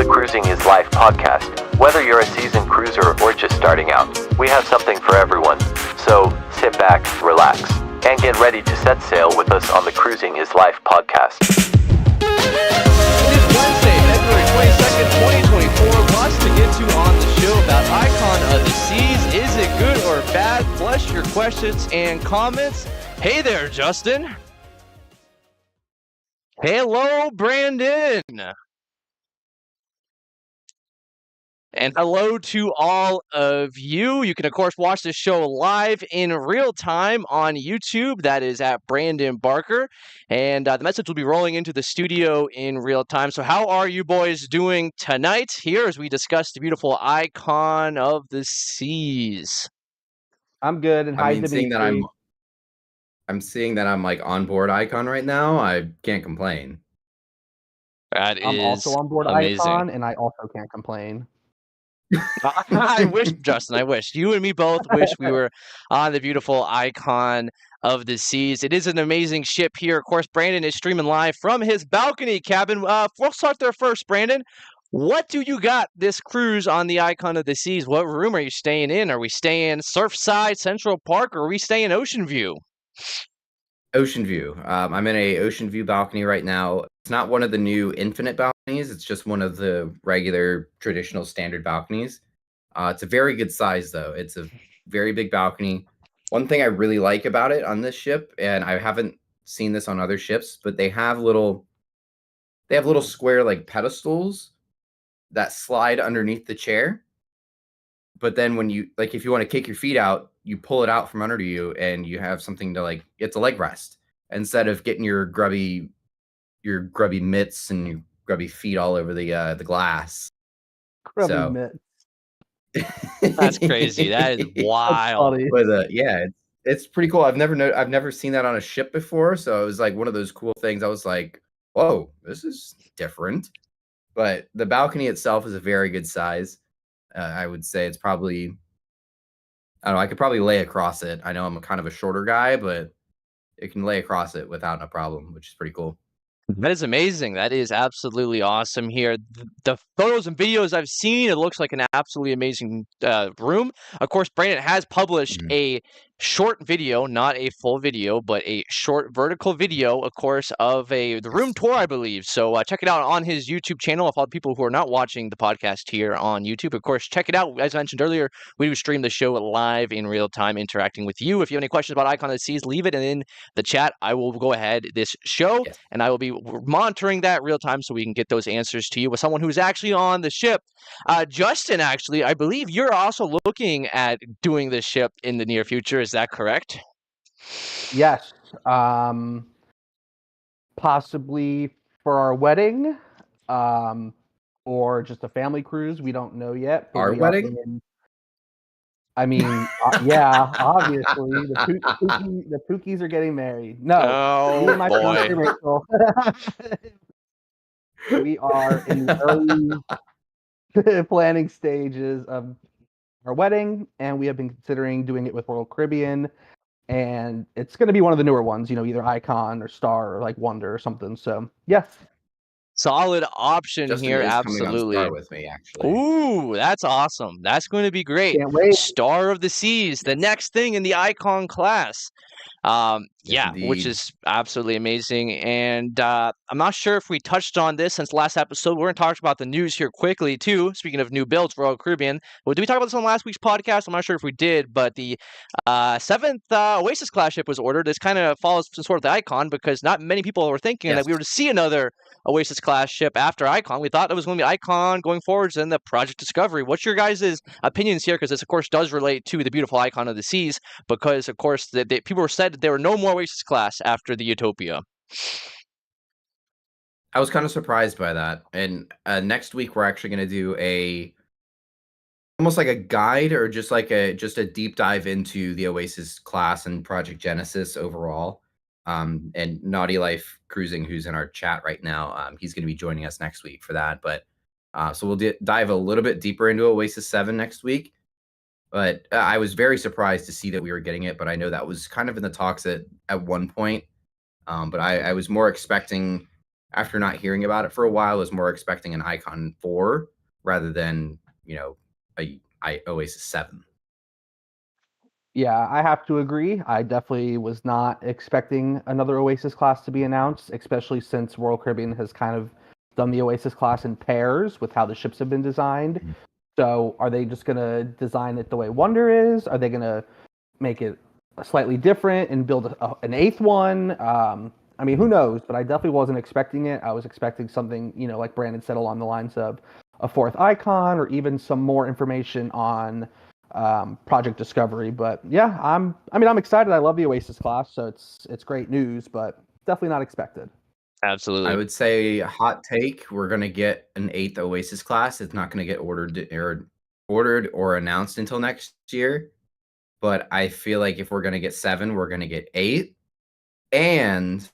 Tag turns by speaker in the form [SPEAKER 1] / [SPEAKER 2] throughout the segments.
[SPEAKER 1] Cruising is Life podcast. Whether you're a seasoned cruiser or just starting out, we have something for everyone. So sit back, relax, and get ready to set sail with us on the Cruising is Life podcast.
[SPEAKER 2] It is Wednesday, February 22nd, 2024. Lots to get to on the show about Icon of the Seas. Is it good or bad? Plus your questions and comments. Hey there, Justin. Hello, Brandon. And hello to all of you. You can, of course, watch this show live in real time on YouTube. That is at Brandon Barker. And the message will be rolling into the studio in real time. So how are you boys doing tonight here as we discuss the beautiful Icon of the Seas?
[SPEAKER 3] I'm good. And hi,
[SPEAKER 4] seeing that I'm seeing that I'm like on board Icon right now. I can't complain.
[SPEAKER 2] That
[SPEAKER 3] I'm
[SPEAKER 2] is
[SPEAKER 3] also on board
[SPEAKER 2] amazing.
[SPEAKER 3] Icon, and I also can't complain.
[SPEAKER 2] I wish, Justin, I wish. You and me both wish we were on the beautiful Icon of the Seas. It is an amazing ship here. Of course, Brandon is streaming live from his balcony cabin. We'll start there first, Brandon. What do you got this cruise on the Icon of the Seas? What room are you staying in? Are we staying Surfside, Central Park, or are we staying Ocean View?
[SPEAKER 4] Ocean View. I'm in a Ocean View balcony right now. It's not one of the new infinite balconies. It's just one of the regular traditional standard balconies. It's a very good size though. It's a very big balcony. One thing I really like about it on this ship, and I haven't seen this on other ships, but they have little square like pedestals that slide underneath the chair. But then when you if you want to kick your feet out, you pull it out from under you and you have something to it's a leg rest instead of getting your grubby mitts and your grubby feet all over the glass.
[SPEAKER 3] Grubby mitts.
[SPEAKER 2] That's crazy. That is wild.
[SPEAKER 4] But yeah, it's pretty cool. I've never seen that on a ship before, so it was like one of those cool things. I was like, whoa, this is different. But the balcony itself is a very good size. I would say it's probably, I don't know, I could probably lay across it. I know I'm kind of a shorter guy, but it can lay across it without a problem, which is pretty cool.
[SPEAKER 2] That is amazing. That is absolutely awesome here. The photos and videos I've seen, it looks like an absolutely amazing room. Of course, Brandon has published a short video, not a full video, but a short vertical video, of course, of the room tour, I believe. So check it out on his YouTube channel. For all the people who are not watching the podcast here on YouTube, of course, check it out. As I mentioned earlier, we do stream the show live in real time, interacting with you. If you have any questions about Icon of the Seas, leave it in the chat. I will go ahead this show, and I will be monitoring that real time so we can get those answers to you with someone who's actually on the ship. Justin, actually, I believe you're also looking at doing this ship in the near future. Is that correct?
[SPEAKER 3] Yes. Possibly for our wedding, or just a family cruise. We don't know yet.
[SPEAKER 4] Our wedding?
[SPEAKER 3] Yeah, obviously. The Pookies are getting married. No.
[SPEAKER 2] Oh, boy.
[SPEAKER 3] Rachel. We are in the early planning stages of our wedding, and we have been considering doing it with Royal Caribbean, and it's going to be one of the newer ones, either Icon or Star or Wonder or something. So, yeah.
[SPEAKER 2] Solid option
[SPEAKER 4] Justin
[SPEAKER 2] here,
[SPEAKER 4] is
[SPEAKER 2] absolutely.
[SPEAKER 4] Coming on Star with me, actually.
[SPEAKER 2] Ooh, that's awesome. That's going to be great.
[SPEAKER 3] Can't wait.
[SPEAKER 2] Star of the Seas, the next thing in the Icon class.
[SPEAKER 4] Yes,
[SPEAKER 2] which is absolutely amazing. And I'm not sure if we touched on this since last episode. We're going to talk about the news here quickly, too. Speaking of new builds for Royal Caribbean. Well, did we talk about this on last week's podcast? I'm not sure if we did, but the 7th Oasis class ship was ordered. This kind of follows some sort of the Icon because not many people were thinking that we were to see another Oasis class ship after Icon. We thought it was going to be Icon going forwards and the Project Discovery. What's your guys' opinions here? Because this, of course, does relate to the beautiful Icon of the Seas because, of course, people were said that there were no more Oasis class after the Utopia.
[SPEAKER 4] I was kind of surprised by that. And next week we're actually going to do almost like a guide or just a deep dive into the Oasis class and Project Genesis overall. And Naughty Life Cruising, who's in our chat right now, he's going to be joining us next week for that. But so we'll dive a little bit deeper into Oasis 7 next week. But I was very surprised to see that we were getting it. But I know that was kind of in the talks at one point. But I was more expecting after not hearing about it for a while, was more expecting an Icon 4 rather than, a Oasis 7.
[SPEAKER 3] Yeah, I have to agree. I definitely was not expecting another Oasis class to be announced, especially since Royal Caribbean has kind of done the Oasis class in pairs with how the ships have been designed.
[SPEAKER 4] Mhm.
[SPEAKER 3] So, are they just going to design it the way Wonder is? Are they going to make it slightly different and build an eighth one? I mean, who knows? But I definitely wasn't expecting it. I was expecting something, like Brandon said, along the lines of a fourth icon or even some more information on Project Discovery. But yeah, I'm excited. I love the Oasis class, so it's great news, but definitely not expected.
[SPEAKER 4] I
[SPEAKER 2] Absolutely.
[SPEAKER 4] would say hot take, we're gonna get an 8th Oasis class. It's not gonna get ordered or announced until next year. But I feel like if we're gonna get 7, we're gonna get 8. And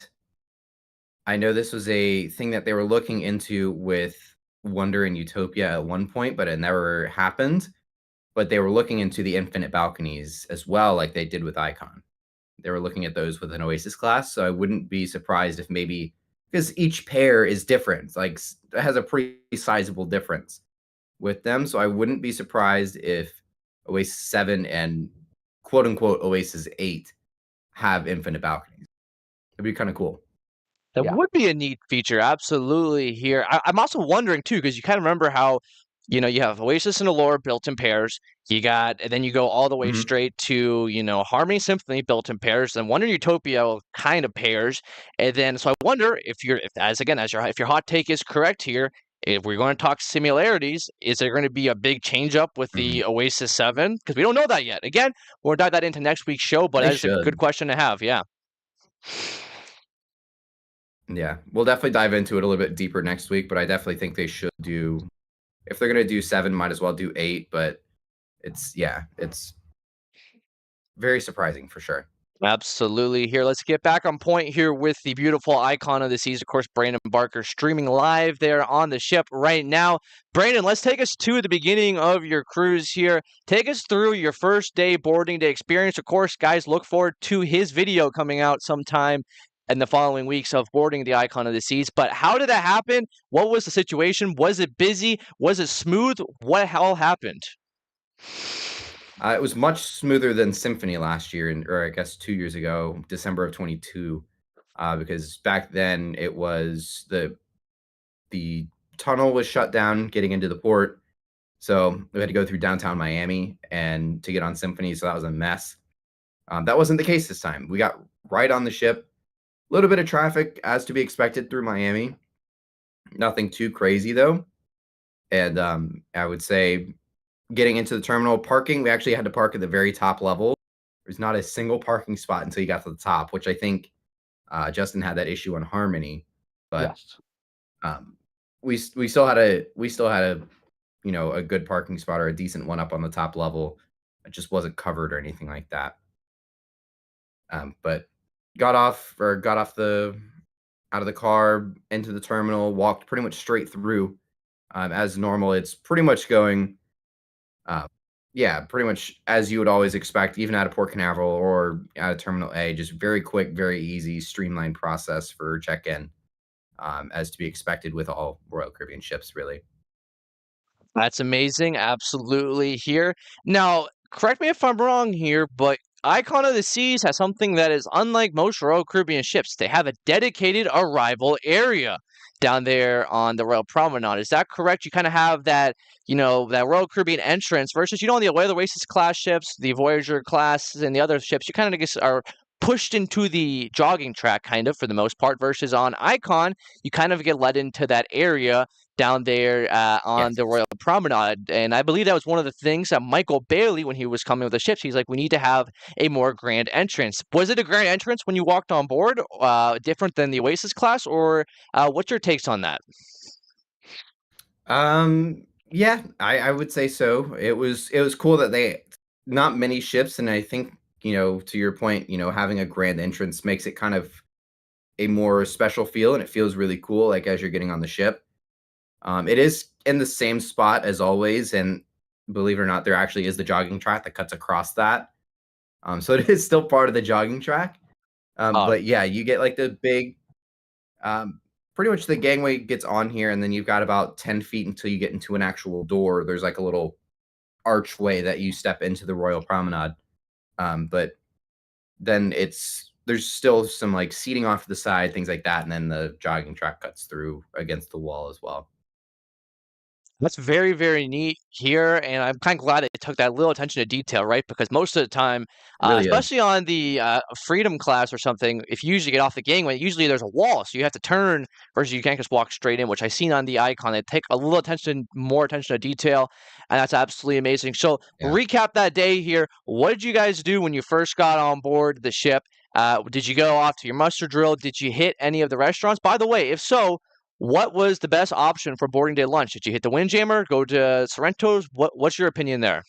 [SPEAKER 4] I know this was a thing that they were looking into with Wonder and Utopia at one point, but it never happened. But they were looking into the infinite balconies as well, like they did with Icon. They were looking at those with an Oasis class, so I wouldn't be surprised if maybe, because each pair is different, like it has a pretty sizable difference with them. So I wouldn't be surprised if Oasis 7 and quote unquote Oasis 8 have infinite balconies. It'd be kind of cool.
[SPEAKER 2] That
[SPEAKER 3] Yeah.
[SPEAKER 2] would be a neat feature, absolutely. Here, I'm also wondering too, because you kind of remember how, you have Oasis and Allure built in pairs. And then you go all the way
[SPEAKER 4] Mhm.
[SPEAKER 2] straight to, Harmony Symphony built in pairs, then Wonder and Utopia kind of pairs, and then so I wonder if your hot take is correct here, if we're going to talk similarities, is there going to be a big change up with
[SPEAKER 4] Mhm.
[SPEAKER 2] the Oasis 7? Because we don't know that yet. Again, we'll dive that into next week's show, but
[SPEAKER 4] They
[SPEAKER 2] that is a good
[SPEAKER 4] should.
[SPEAKER 2] question to have. Yeah.
[SPEAKER 4] Yeah, we'll definitely dive into it a little bit deeper next week, but I definitely think they should do, if they're gonna do 7, might as well do 8, but it's very surprising for sure.
[SPEAKER 2] Absolutely. Here, let's get back on point here with the beautiful icon of the seas. Of course, Brandon Barker streaming live there on the ship right now. Brandon, let's take us to the beginning of your cruise here. Take us through your first day boarding day experience. Of course, guys, look forward to his video coming out sometime in the following weeks of boarding the icon of the seas. But how did that happen? What was the situation? Was it busy? Was it smooth? What all happened?
[SPEAKER 4] It was much smoother than Symphony last year, or I guess 2 years ago, December of 22, because back then it was the tunnel was shut down getting into the port, so we had to go through downtown Miami and to get on Symphony, so that was a mess. That wasn't the case this time. We got right on the ship. A little bit of traffic as to be expected through Miami. Nothing too crazy though. And I would say getting into the terminal, parking, we actually had to park at the very top level. There's not a single parking spot until you got to the top, which I think Justin had that issue on Harmony, but
[SPEAKER 3] Yes.
[SPEAKER 4] um, we still had a a good parking spot or a decent one up on the top level. It just wasn't covered or anything like that. But got off the out of the car into the terminal, walked pretty much straight through as normal. It's pretty much going, uh, yeah, pretty much as you would always expect, even out of Port Canaveral or out of Terminal A. Just very quick, very easy, streamlined process for check-in, as to be expected with all Royal Caribbean ships, really.
[SPEAKER 2] That's amazing. Absolutely here. Now, correct me if I'm wrong here, but Icon of the Seas has something that is unlike most Royal Caribbean ships. They have a dedicated arrival area down there on the Royal Promenade. Is that correct? You kind of have that, that Royal Caribbean entrance versus, on the Oasis class ships, the Voyager class, and the other ships, you kind of just are pushed into the jogging track kind of for the most part versus on Icon, you kind of get led into that area down there on
[SPEAKER 4] Yes.
[SPEAKER 2] the Royal Promenade. And I believe that was one of the things that Michael Bailey, when he was coming with the ships, he's like, we need to have a more grand entrance. Was it a grand entrance when you walked on board, different than the Oasis class, or what's your takes on that?
[SPEAKER 4] Yeah, I would say so. It was cool that they, not many ships, and I think, to your point, having a grand entrance makes it kind of a more special feel, and it feels really cool, like as you're getting on the ship. It is in the same spot as always, and believe it or not, there actually is the jogging track that cuts across that. So it is still part of the jogging track.
[SPEAKER 2] Uh,
[SPEAKER 4] But yeah, you get like the big, um, pretty much the gangway gets on here, and then you've got about 10 feet until you get into an actual door. There's like a little archway that you step into the Royal Promenade. But then there's still some like seating off to the side, things like that, and then the jogging track cuts through against the wall as well.
[SPEAKER 2] That's very, very neat here, and I'm kind of glad it took that little attention to detail, right? Because most of the time,
[SPEAKER 4] Really is.
[SPEAKER 2] especially on the Freedom class or something, if you usually get off the gangway, usually there's a wall, so you have to turn versus you can't just walk straight in, which I seen on the icon. They take a little attention, more attention to detail, and that's absolutely amazing. So
[SPEAKER 4] Yeah.
[SPEAKER 2] recap that day here. What did you guys do when you first got on board the ship? Did you go off to your muster drill? Did you hit any of the restaurants? By the way, if so, what was the best option for boarding day lunch? Did you hit the Windjammer? Go to Sorrento's? What's your opinion there?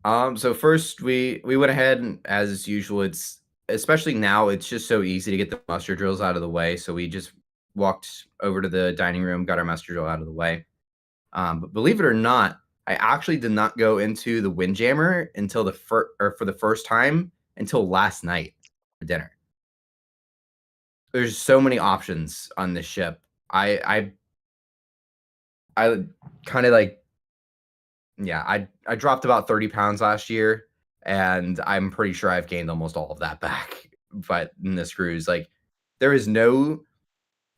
[SPEAKER 4] So first we went ahead and as usual, it's especially now it's just so easy to get the muster drills out of the way. So we just walked over to the dining room, got our muster drill out of the way. But believe it or not, I actually did not go into the Windjammer until for the first time until last night for dinner. There's so many options on this ship. I kind of like, yeah, I dropped about 30 pounds last year, and I'm pretty sure I've gained almost all of that back. But in this cruise, like, there's no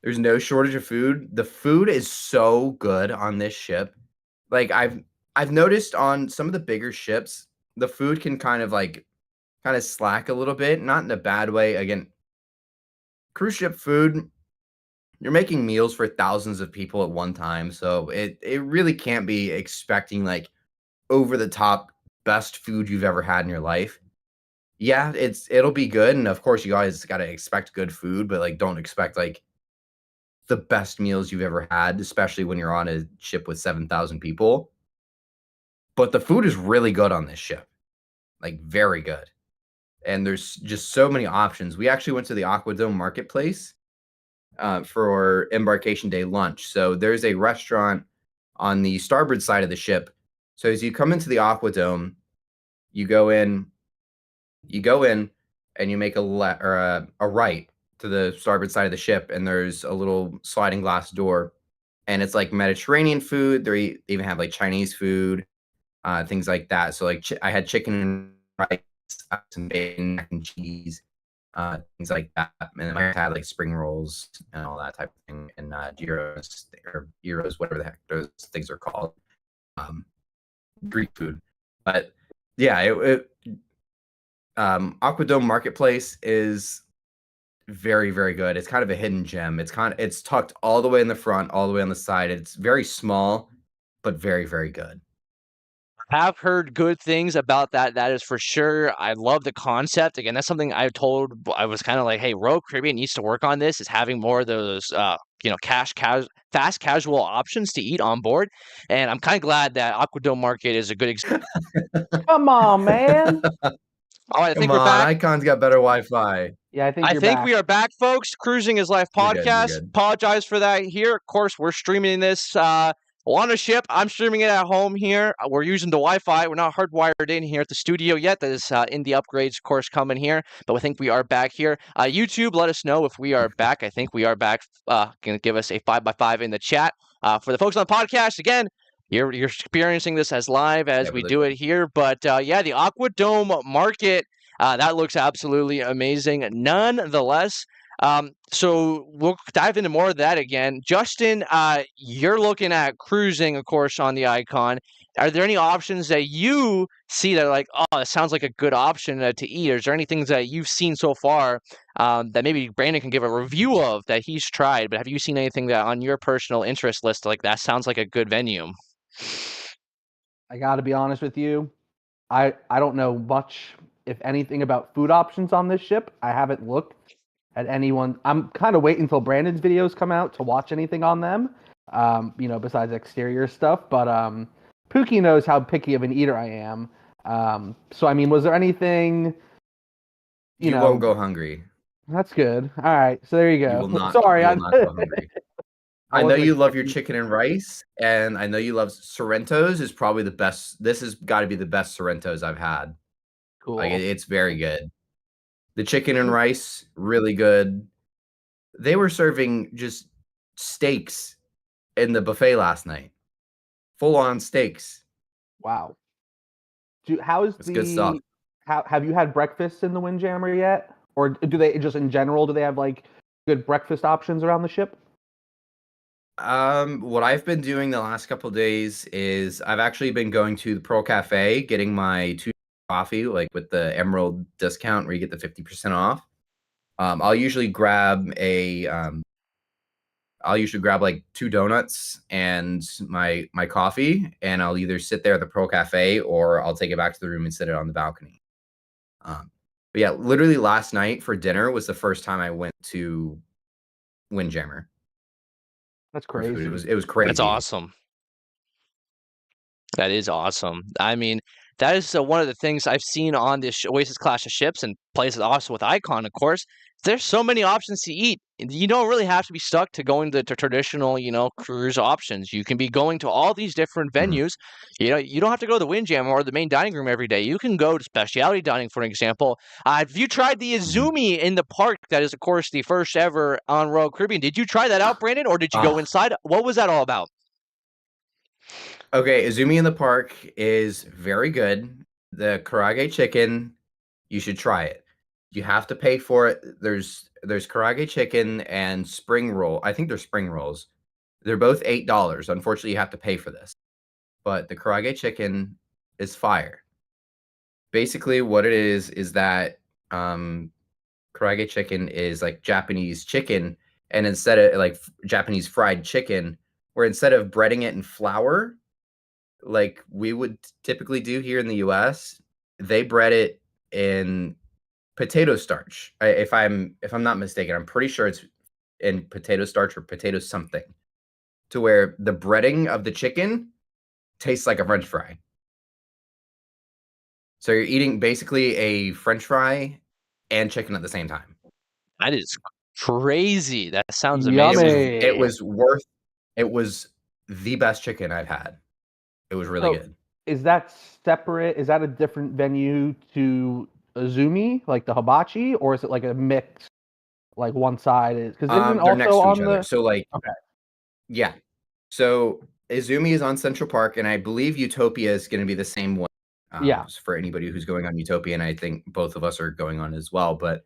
[SPEAKER 4] shortage of food. The food is so good on this ship. Like I've noticed on some of the bigger ships, the food can kind of slack a little bit, not in a bad way. Again, cruise ship food, you're making meals for thousands of people at one time, so it really can't be expecting like over the top best food you've ever had in your life. Yeah, it'll be good, and of course you guys got to expect good food, but like don't expect like the best meals you've ever had, especially when you're on a ship with 7,000 people. But the food is really good on this ship. Like very good. And there's just so many options. We actually went to the Aquadome Marketplace for embarkation day lunch. So there's a restaurant on the starboard side of the ship. So as you come into the Aquadome, you go in and you make a right to the starboard side of the ship, and there's a little sliding glass door, and it's like Mediterranean food. They even have like Chinese food, things like that. So like I had chicken and rice, some bacon, mac and cheese, things like that. And then I had like spring rolls and all that type of thing, and gyros or gyros, whatever the heck those things are called, Greek food. But yeah, Aquadome Marketplace is very, very good. It's kind of a hidden gem. It's tucked all the way in the front, all the way on the side. It's very small, but very, very good.
[SPEAKER 2] Have heard good things about that. That is for sure. I love the concept. Again, that's something I was kind of like, hey, Royal Caribbean needs to work on this. Is having more of those, fast casual options to eat on board. And I'm kind of glad that Aquadome Market is a good example.
[SPEAKER 3] Come on, man.
[SPEAKER 2] All right, I think
[SPEAKER 4] Come
[SPEAKER 2] we're
[SPEAKER 4] on,
[SPEAKER 2] back.
[SPEAKER 4] Icon's got better Wi-Fi.
[SPEAKER 3] Yeah, I think
[SPEAKER 2] I
[SPEAKER 3] you're
[SPEAKER 2] think
[SPEAKER 3] back.
[SPEAKER 2] we are back, folks. Cruising is Life
[SPEAKER 4] You're good, you're
[SPEAKER 2] podcast.
[SPEAKER 4] good.
[SPEAKER 2] Apologize for that here. Of course, we're streaming this on a ship. I'm streaming it at home here. We're using the Wi-Fi. We're not hardwired in here at the studio yet. That is in the upgrades, of course, coming here. But I think we are back here. YouTube, let us know if we are back. I think we are back. Going to give us a 5x5 in the chat. For the folks on the podcast, again, you're experiencing this as live as we do it here. But yeah, the Aquadome Market. That looks absolutely amazing. Nonetheless, so we'll dive into more of that again. Justin, you're looking at cruising, of course, on the Icon. Are there any options that you see that are like, oh, it sounds like a good option to eat? Or is there any things that you've seen so far that maybe Brandon can give a review of that he's tried? But have you seen anything that on your personal interest list like that sounds like a good venue?
[SPEAKER 3] I got to be honest with you. I don't know much, if anything, about food options on this ship. I haven't looked at anyone. I'm kind of waiting until Brandon's videos come out to watch anything on them, besides exterior stuff. But Pookie knows how picky of an eater I am. So, I mean, was there anything,
[SPEAKER 4] You won't go hungry.
[SPEAKER 3] That's good. All right. So there you go.
[SPEAKER 4] You will not,
[SPEAKER 3] Sorry.
[SPEAKER 4] you will not go hungry. I know
[SPEAKER 3] wasn't
[SPEAKER 4] you love your
[SPEAKER 3] expecting-
[SPEAKER 4] chicken and rice, and I know you love Sorrento's is probably the best. This has got to be the best Sorrento's I've had.
[SPEAKER 3] Cool.
[SPEAKER 4] Like it's very good. The chicken and rice, really good. They were serving just steaks in the buffet last night. Full on steaks.
[SPEAKER 3] Wow. How is
[SPEAKER 4] It's good stuff.
[SPEAKER 3] how have you had breakfast in the Windjammer yet? Or do they just in general, do they have like good breakfast options around the ship?
[SPEAKER 4] What I've been doing the last couple days is I've actually been going to the Pearl Cafe, getting my 2 coffee, like with the Emerald discount where you get the 50% off. I'll usually grab like 2 donuts and my coffee, and I'll either sit there at the Pearl Cafe or I'll take it back to the room and sit it on the balcony. But yeah, literally last night for dinner was the first time I went to Windjammer.
[SPEAKER 3] That's
[SPEAKER 4] for food.
[SPEAKER 3] crazy.
[SPEAKER 4] It was crazy.
[SPEAKER 2] That's awesome. That is awesome. I mean, that is one of the things I've seen on this Oasis class of ships and places also with Icon, of course. There's so many options to eat. You don't really have to be stuck to going to traditional, cruise options. You can be going to all these different
[SPEAKER 4] Mhm.
[SPEAKER 2] venues. You don't have to go to the Windjammer or the main dining room every day. You can go to specialty dining, for example. Have you tried the Izumi in the park? That is, of course, the first ever on Royal Caribbean. Did you try that out, Brandon, or did you go
[SPEAKER 4] Ah.
[SPEAKER 2] inside? What was that all about?
[SPEAKER 4] Okay, Izumi in the Park is very good. The karage chicken, you should try it. You have to pay for it. There's karage chicken and spring roll. I think they're spring rolls. They're both $8. Unfortunately, you have to pay for this. But the karage chicken is fire. Basically, what it is that karage chicken is like Japanese chicken, and instead of like Japanese fried chicken, where instead of breading it in flour, like we would typically do here in the US, they bread it in potato starch. If I'm not mistaken, I'm pretty sure it's in potato starch or potato something, to where the breading of the chicken tastes like a French fry. So you're eating basically a French fry and chicken at the same time.
[SPEAKER 2] That is crazy. That sounds
[SPEAKER 3] Yummy.
[SPEAKER 2] amazing.
[SPEAKER 4] It was the best chicken I've had. It was really
[SPEAKER 3] So-
[SPEAKER 4] good.
[SPEAKER 3] Is that separate? Is that a different venue to Izumi, like the hibachi, or is it like a mix? Like one side is because isn't
[SPEAKER 4] They're next
[SPEAKER 3] also
[SPEAKER 4] to
[SPEAKER 3] on
[SPEAKER 4] each other.
[SPEAKER 3] the
[SPEAKER 4] So like,
[SPEAKER 3] Okay.
[SPEAKER 4] yeah. So Izumi is on Central Park, and I believe Utopia is going to be the same one.
[SPEAKER 3] Yeah.
[SPEAKER 4] For anybody who's going on Utopia, and I think both of us are going on as well. But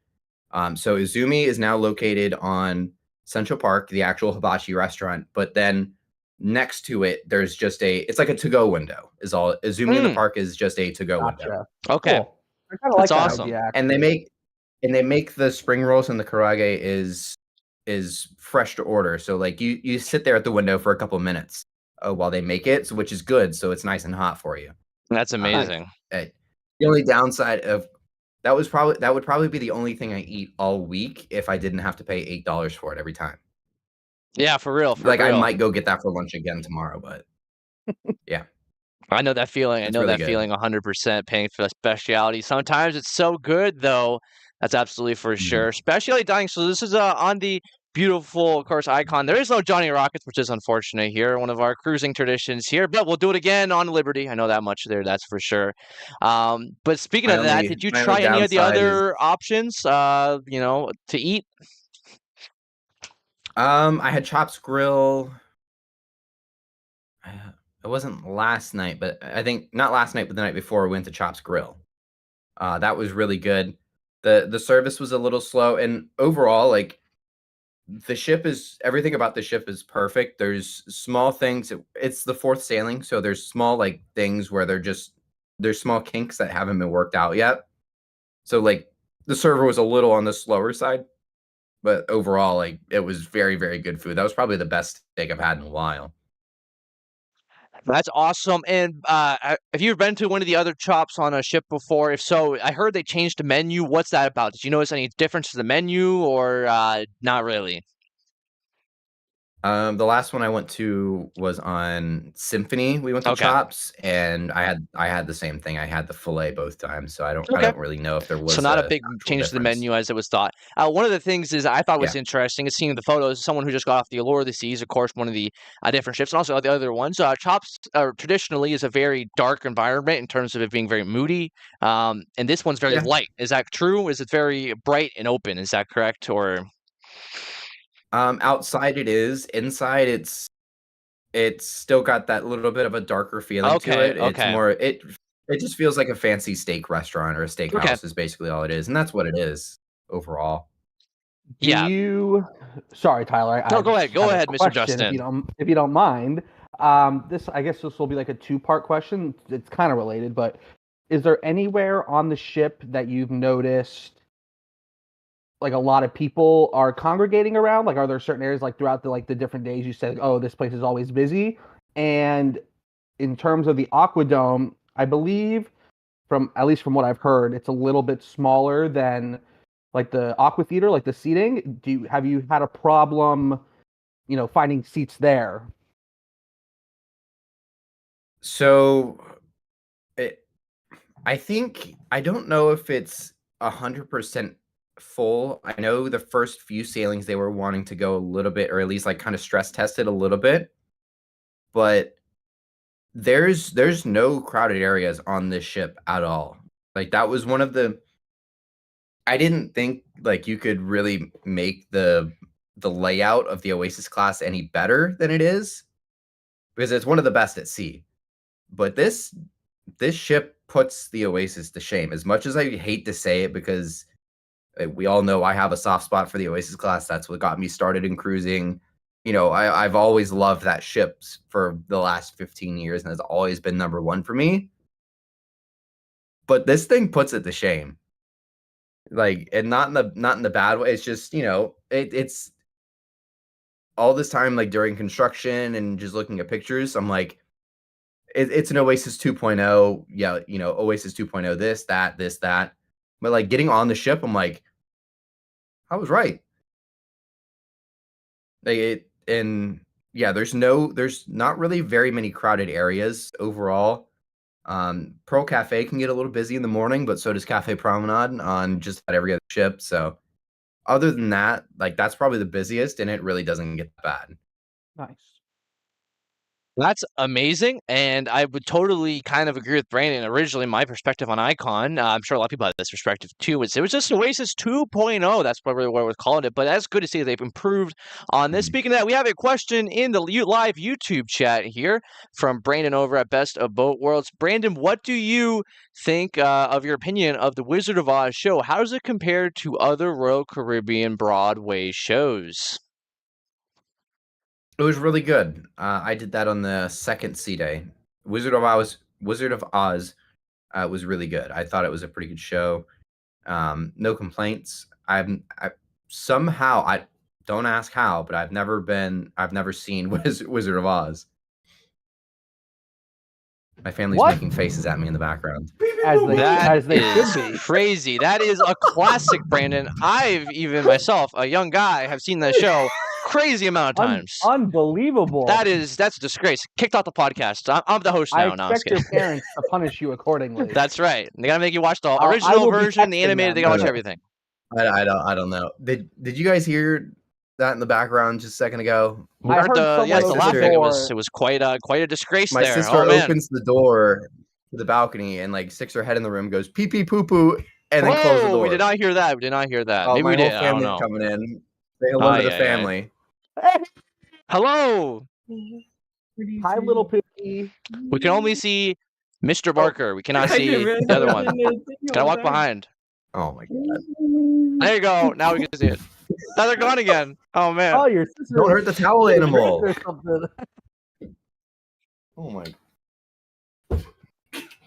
[SPEAKER 4] so Izumi is now located on Central Park, the actual hibachi restaurant. But then next to it, there's just it's like a to-go window. Is all Izumi in the park is just a to-go window.
[SPEAKER 3] Gotcha.
[SPEAKER 2] Okay.
[SPEAKER 3] Cool. I kind of like
[SPEAKER 2] That's
[SPEAKER 3] that
[SPEAKER 2] awesome.
[SPEAKER 3] idea.
[SPEAKER 4] And they make the spring rolls, and the karage is fresh to order. So like you sit there at the window for a couple minutes while they make it, which is good. So it's nice and hot for you.
[SPEAKER 2] That's amazing.
[SPEAKER 4] The only downside of that would probably be the only thing I eat all week if I didn't have to pay $8 for it every time.
[SPEAKER 2] Yeah, for real.
[SPEAKER 4] Like I might go get that for lunch again tomorrow, but
[SPEAKER 2] I know that feeling. I
[SPEAKER 4] It's
[SPEAKER 2] know
[SPEAKER 4] really
[SPEAKER 2] that
[SPEAKER 4] good.
[SPEAKER 2] feeling 100% paying for the specialty. Sometimes it's so good, though. That's absolutely for sure. Specialty dining. So this is on the beautiful, of course, Icon. There is no Johnny Rockets, which is unfortunate here. One of our cruising traditions here, but we'll do it again on Liberty. I know that much there. That's for sure. But speaking
[SPEAKER 4] My
[SPEAKER 2] of that,
[SPEAKER 4] only-
[SPEAKER 2] did you
[SPEAKER 4] my only
[SPEAKER 2] try any of the
[SPEAKER 4] downside is-
[SPEAKER 2] other options? To eat.
[SPEAKER 4] I had Chops Grill. It wasn't last night, but I think not last night, but the night before we went to Chops Grill. That was really good. The service was a little slow, and overall, like everything about the ship is perfect. There's small things. It's the 4th sailing, so there's small like things where there's small kinks that haven't been worked out yet. So like the server was a little on the slower side, but overall, like it was very, very good food. That was probably the best steak I've had in a while.
[SPEAKER 2] That's awesome. And have you ever been to one of the other chops on a ship before? If so, I heard they changed the menu. What's that about? Did you notice any difference to the menu or not really?
[SPEAKER 4] The last one I went to was on Symphony. We went to
[SPEAKER 2] Okay.
[SPEAKER 4] Chops, and I had the same thing. I had the fillet both times, so I don't
[SPEAKER 2] Okay.
[SPEAKER 4] really know if there was
[SPEAKER 2] So not a
[SPEAKER 4] a
[SPEAKER 2] big
[SPEAKER 4] actual
[SPEAKER 2] change to the
[SPEAKER 4] difference.
[SPEAKER 2] menu as it was thought. One of the things is I thought was
[SPEAKER 4] Yeah.
[SPEAKER 2] interesting is seeing the photos. Someone who just got off the Allure of the Seas, of course, one of the different ships, and also the other ones. Chops traditionally is a very dark environment in terms of it being very moody. And this one's very
[SPEAKER 4] Yeah.
[SPEAKER 2] light. Is that true? Is it very bright and open? Is that correct? Or
[SPEAKER 4] Outside it is. Inside it's still got that little bit of a darker feeling to
[SPEAKER 2] Okay,
[SPEAKER 4] it. It's
[SPEAKER 2] okay.
[SPEAKER 4] more it just feels like a fancy steak restaurant or a steakhouse
[SPEAKER 2] Okay.
[SPEAKER 4] is basically all it is, and that's what it is overall.
[SPEAKER 3] Do
[SPEAKER 2] Yeah.
[SPEAKER 3] you? Sorry, Tyler.
[SPEAKER 2] No,
[SPEAKER 3] I
[SPEAKER 2] go ahead.
[SPEAKER 3] just
[SPEAKER 2] Go
[SPEAKER 3] have a
[SPEAKER 2] ahead, Mr.
[SPEAKER 3] question,
[SPEAKER 2] Justin.
[SPEAKER 3] If you don't mind. I guess this will be like a two-part question. It's kind of related, but is there anywhere on the ship that you've noticed like a lot of people are congregating around? Like, are there certain areas like throughout the different days you said, oh, this place is always busy? And in terms of the Aquadome, I believe from at least from what I've heard, it's a little bit smaller than like the Aqua Theater, like the seating. Have you had a problem, finding seats there?
[SPEAKER 4] So I think I don't know if it's 100% full. I know the first few sailings they were wanting to go a little bit, or at least like kind of stress test it a little bit, but there's no crowded areas on this ship at all. Like that was one of the I didn't think like you could really make the layout of the Oasis class any better than it is, because it's one of the best at sea. But this ship puts the Oasis to shame. As much as I hate to say it, because we all know I have a soft spot for the Oasis class. That's what got me started in cruising. I've always loved that ship for the last 15 years, and has always been number one for me. But this thing puts it to shame. Like, and not in the bad way. It's just, it's all this time, like during construction and just looking at pictures, I'm like, it's an Oasis 2.0. Yeah, Oasis 2.0, this, that. But like getting on the ship, I'm like, I was right. There's not really very many crowded areas overall. Pearl Cafe can get a little busy in the morning, but so does Cafe Promenade on just about every other ship. So other than that, like that's probably the busiest, and it really doesn't get bad.
[SPEAKER 3] Nice.
[SPEAKER 2] That's amazing, and I would totally kind of agree with Brandon. Originally, my perspective on Icon, I'm sure a lot of people have this perspective too. It was just Oasis 2.0. That's what we're calling it. But that's good to see they've improved on this. Speaking of that, we have a question in the live YouTube chat here from Brandon over at Best of Boat Worlds. Brandon, what do you think of your opinion of the Wizard of Oz show? How does it compare to other Royal Caribbean Broadway shows?
[SPEAKER 4] It was really good. I did that on the second sea day. Wizard of Oz was really good. I thought it was a pretty good show. No complaints. Somehow, I don't ask how, but I've never seen Wizard of Oz. My family's making faces at me in the background.
[SPEAKER 3] As they
[SPEAKER 2] is
[SPEAKER 3] should be.
[SPEAKER 2] crazy. That is a classic, Brandon. I've even myself, a young guy, have seen that show crazy amount of times.
[SPEAKER 3] Unbelievable.
[SPEAKER 2] That's a disgrace. Kicked off the podcast. I'm the host now.
[SPEAKER 3] I expect your parents to punish you accordingly.
[SPEAKER 2] That's right. They gotta make you watch the original version, the animated. They gotta watch everything.
[SPEAKER 4] I don't know. Did you guys hear that in the background just a second ago?
[SPEAKER 2] We heard the laughing. It was quite a disgrace.
[SPEAKER 4] My
[SPEAKER 2] there.
[SPEAKER 4] sister opens the door to the balcony and like sticks her head in the room, goes pee pee poo poo, and then closes the door.
[SPEAKER 2] We did not hear that.
[SPEAKER 4] Oh,
[SPEAKER 2] Maybe we did.
[SPEAKER 4] I don't know. Coming in. Say hello to the family.
[SPEAKER 2] Hello.
[SPEAKER 3] Hi, little Pookie.
[SPEAKER 2] We can only see Mr. Barker. We cannot see the other one. Gotta walk behind.
[SPEAKER 4] Oh my god.
[SPEAKER 2] There you go. Now we can see it. Now they're gone again. Oh man.
[SPEAKER 3] Oh, your sister.
[SPEAKER 4] Don't hurt the towel animal. Oh my.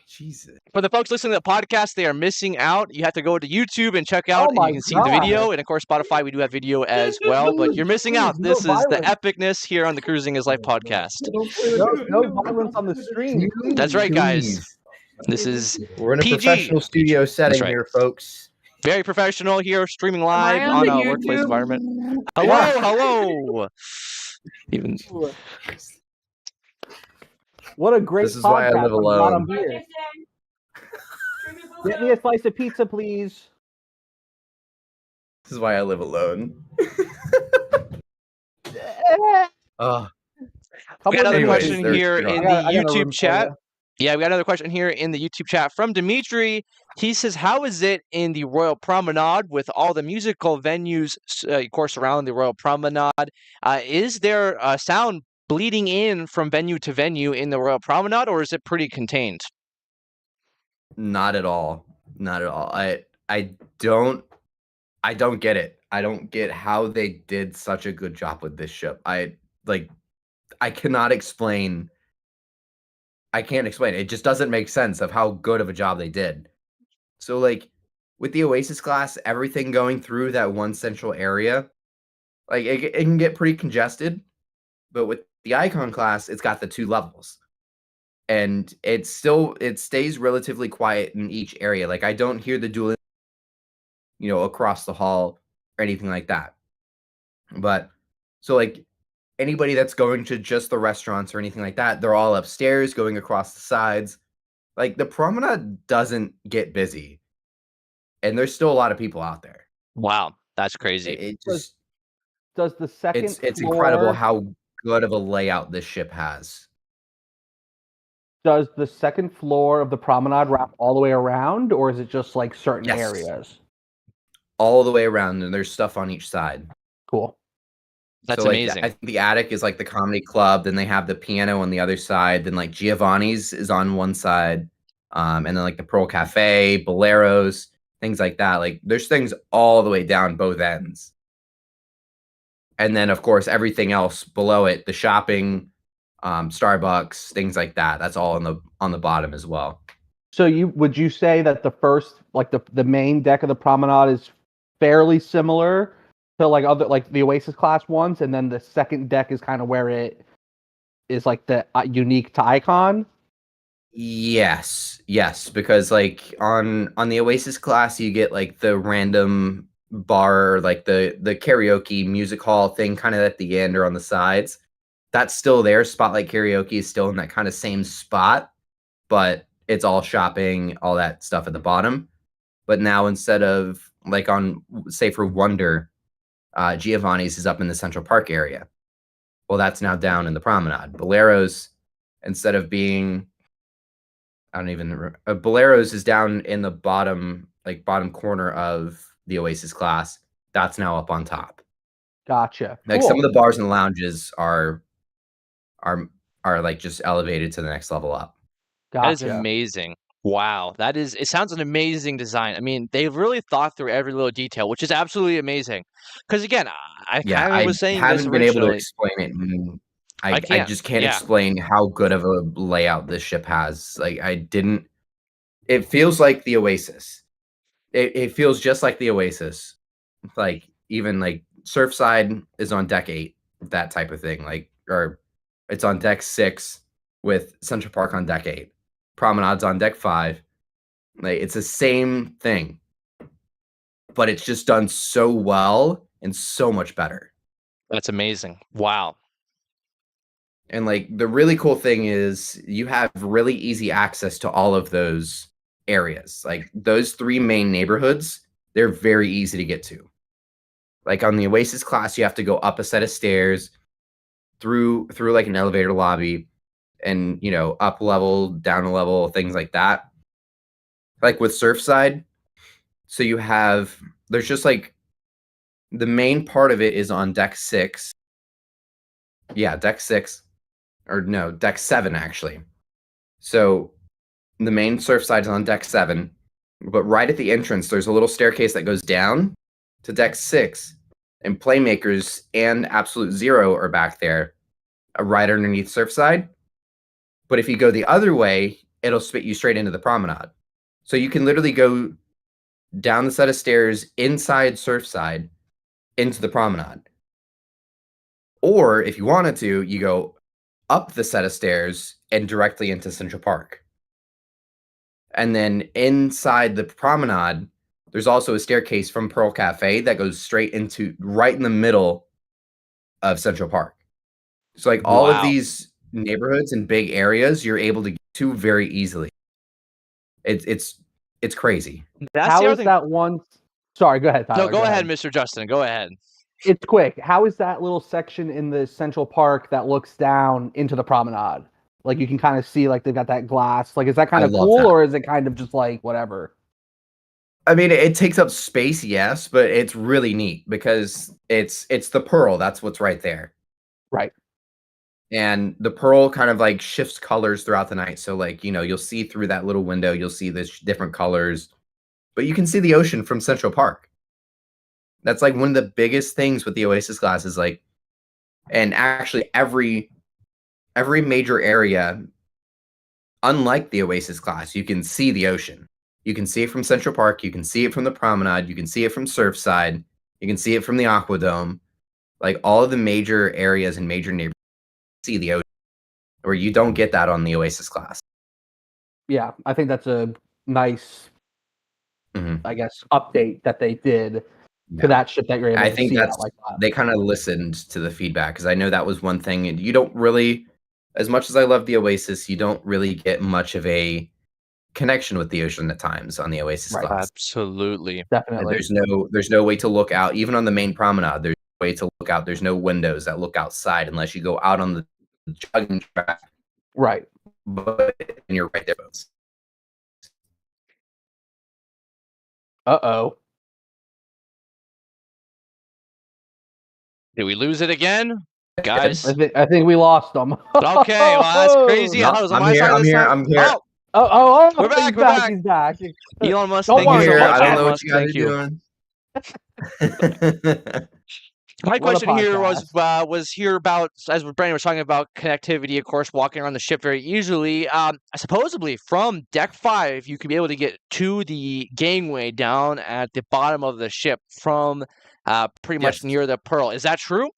[SPEAKER 4] Jesus.
[SPEAKER 2] For the folks listening to the podcast, they are missing out. You have to go to YouTube and check out, and you can see the video. And of course, Spotify, we do have video as well. But you're missing out. This is the epicness here on the Cruising is Life podcast.
[SPEAKER 3] No violence on the stream.
[SPEAKER 2] That's right, guys.
[SPEAKER 4] We're in a professional studio setting here, folks.
[SPEAKER 2] Very professional here, streaming live on a workplace environment. Hello. Even.
[SPEAKER 3] What a great podcast.
[SPEAKER 4] This is why I live alone.
[SPEAKER 3] Get me a slice of pizza, please.
[SPEAKER 4] This is why I live alone.
[SPEAKER 2] We got another question here in the YouTube chat. Yeah, we got another question here in the YouTube chat from Dimitri. He says, "How is it in the Royal Promenade with all the musical venues, of course, around the Royal Promenade? Is there sound bleeding in from venue to venue in the Royal Promenade, or is it pretty contained?"
[SPEAKER 4] Not at all. Not at all. I don't get it. I don't get how they did such a good job with this ship. I cannot explain. I can't explain it. It just doesn't make sense of how good of a job they did. So like with the Oasis class, everything going through that one central area, like it can get pretty congested. But with the Icon class, it's got the 2 levels. And it stays relatively quiet in each area. Like I don't hear the dueling, across the hall or anything like that. But so like anybody that's going to just the restaurants or anything like that, they're all upstairs going across the sides. Like the promenade doesn't get busy. And there's still a lot of people out there.
[SPEAKER 2] Wow, that's crazy.
[SPEAKER 4] It just
[SPEAKER 3] Does the second
[SPEAKER 4] it's
[SPEAKER 3] floor,
[SPEAKER 4] incredible how good of a layout this ship has.
[SPEAKER 3] does the second floor of the promenade wrap all the way around, or is it just like certain
[SPEAKER 4] Yes.
[SPEAKER 3] areas?
[SPEAKER 4] All the way around, and there's stuff on each side.
[SPEAKER 3] Cool.
[SPEAKER 2] That's
[SPEAKER 4] So, like,
[SPEAKER 2] amazing.
[SPEAKER 4] I think the attic is like the comedy club. Then they have the piano on the other side. Then like Giovanni's is on one side, and then like the Pearl Cafe, Boleros, things like that. Like there's things all the way down both ends. And then of course everything else below it, the shopping, Starbucks, things like that. That's all on the bottom as well.
[SPEAKER 3] So would you say that the first, like the main deck of the promenade is fairly similar to like other, like the Oasis class ones, and then the second deck is kind of where it is like the unique to Icon?
[SPEAKER 4] Yes, because like on the Oasis class, you get like the random bar, like the karaoke music hall thing, kind of at the end or on the sides. That's still there. Spotlight Karaoke is still in that kind of same spot, but it's all shopping, all that stuff at the bottom. But now instead of like on, say for Wonder, Giovanni's is up in the Central Park area. Well, that's now down in the Promenade. Boleros, instead of being, Boleros is down in the bottom corner of the Oasis class. That's now up on top.
[SPEAKER 3] Gotcha.
[SPEAKER 4] Like
[SPEAKER 3] Cool.
[SPEAKER 4] some of the bars and lounges are like just elevated to the next level up.
[SPEAKER 2] That is
[SPEAKER 3] Gotcha.
[SPEAKER 2] amazing. Wow, it sounds an amazing design. I mean, they've really thought through every little detail, which is absolutely amazing. Because again, I
[SPEAKER 4] Yeah,
[SPEAKER 2] kind of
[SPEAKER 4] I
[SPEAKER 2] was saying this
[SPEAKER 4] haven't been able to
[SPEAKER 2] originally.
[SPEAKER 4] explain it. And
[SPEAKER 2] I
[SPEAKER 4] I
[SPEAKER 2] can't.
[SPEAKER 4] just can't
[SPEAKER 2] Yeah,
[SPEAKER 4] explain how good of a layout this ship has. Like it feels like the Oasis. It feels just like the Oasis. Like even like Surfside is on deck 8, that type of thing. Like, or it's on deck 6 with Central Park on deck 8. Promenade's on deck 5. Like it's the same thing, but it's just done so well and so much better.
[SPEAKER 2] that's amazing. Wow.
[SPEAKER 4] And like the really cool thing is you have really easy access to all of those areas. Like those 3 main neighborhoods, they're very easy to get to. Like on the Oasis class, you have to go up a set of stairs through like an elevator lobby and, up level, down a level, things like that. Like with Surfside, so there's just like the main part of it is on deck 6. Yeah, deck 6. Or no, deck 7 actually. So the main Surfside is on deck 7, but right at the entrance, there's a little staircase that goes down to deck 6, and Playmakers and Absolute Zero are back there, right underneath Surfside. But if you go the other way, it'll spit you straight into the Promenade. So you can literally go down the set of stairs inside Surfside into the Promenade. Or if you wanted to, you go up the set of stairs and directly into Central Park. And then inside the Promenade, there's also a staircase from Pearl Cafe that goes straight into right in the middle of Central Park. So like all of
[SPEAKER 2] Wow.
[SPEAKER 4] these neighborhoods and big areas, you're able to get to very easily. It's crazy.
[SPEAKER 2] That's
[SPEAKER 3] How
[SPEAKER 2] the other
[SPEAKER 3] is
[SPEAKER 2] thing.
[SPEAKER 3] that one? Sorry, go ahead, Tyler.
[SPEAKER 2] No, go ahead, Mr. Justin. Go ahead.
[SPEAKER 3] It's quick. How is that little section in the Central Park that looks down into the promenade? Like you can kind of see, like they've got that glass. Like, is that kind
[SPEAKER 4] I
[SPEAKER 3] of
[SPEAKER 4] love
[SPEAKER 3] cool,
[SPEAKER 4] that.
[SPEAKER 3] or is it kind of just like whatever?
[SPEAKER 4] I mean, it takes up space, yes, but it's really neat because it's the pearl. That's what's right there.
[SPEAKER 3] Right.
[SPEAKER 4] And the pearl kind of like shifts colors throughout the night. So like, you'll see through that little window, you'll see this different colors, but you can see the ocean from Central Park. That's like one of the biggest things with the Oasis glass is like, and actually every major area, unlike the Oasis glass, you can see the ocean. You can see it from Central Park. You can see it from the Promenade. You can see it from Surfside. You can see it from the Aquadome. Like all of the major areas and major neighborhoods see the ocean, where you don't get that on the Oasis glass.
[SPEAKER 3] Yeah, I think that's a nice, I guess, update that they did to that ship that you're able
[SPEAKER 4] I
[SPEAKER 3] to
[SPEAKER 4] think
[SPEAKER 3] see
[SPEAKER 4] that's
[SPEAKER 3] that like that.
[SPEAKER 4] they kind of listened to the feedback because I know that was one thing, and you don't really, as much as I love the Oasis, you don't really get much of a connection with the ocean at times on the Oasis
[SPEAKER 3] Right.
[SPEAKER 4] glass.
[SPEAKER 2] Absolutely.
[SPEAKER 4] And
[SPEAKER 3] Definitely.
[SPEAKER 4] there's no way to look out, even on the main promenade. There's no way to look out. There's no windows that look outside unless you go out on the jogging track.
[SPEAKER 3] Right.
[SPEAKER 4] But and you're right there, folks.
[SPEAKER 3] Uh-oh.
[SPEAKER 2] Did we lose it again? Guys.
[SPEAKER 3] I think we lost them.
[SPEAKER 2] Okay, well, that's crazy. I
[SPEAKER 4] No,
[SPEAKER 2] thought it was on
[SPEAKER 4] I'm
[SPEAKER 2] my
[SPEAKER 4] here,
[SPEAKER 2] side
[SPEAKER 4] I'm
[SPEAKER 2] this
[SPEAKER 4] here,
[SPEAKER 2] time.
[SPEAKER 4] I'm here.
[SPEAKER 2] Oh,
[SPEAKER 3] We're
[SPEAKER 2] back,
[SPEAKER 3] he's
[SPEAKER 2] we're back.
[SPEAKER 3] He's back.
[SPEAKER 2] Elon Musk,
[SPEAKER 3] Don't
[SPEAKER 2] thank you
[SPEAKER 3] worry,
[SPEAKER 2] so
[SPEAKER 4] Here,
[SPEAKER 2] much.
[SPEAKER 4] I don't
[SPEAKER 2] Elon
[SPEAKER 4] know what
[SPEAKER 2] Musk,
[SPEAKER 4] you guys
[SPEAKER 2] thank
[SPEAKER 4] are
[SPEAKER 2] you.
[SPEAKER 4] doing.
[SPEAKER 2] My
[SPEAKER 3] What a
[SPEAKER 2] question here
[SPEAKER 3] podcast.
[SPEAKER 2] was here about, as Brandon was talking about connectivity, of course, walking around the ship very easily. Supposedly, from deck 5, you could be able to get to the gangway down at the bottom of the ship from pretty much
[SPEAKER 4] Yes.
[SPEAKER 2] near the Pearl. Is that true?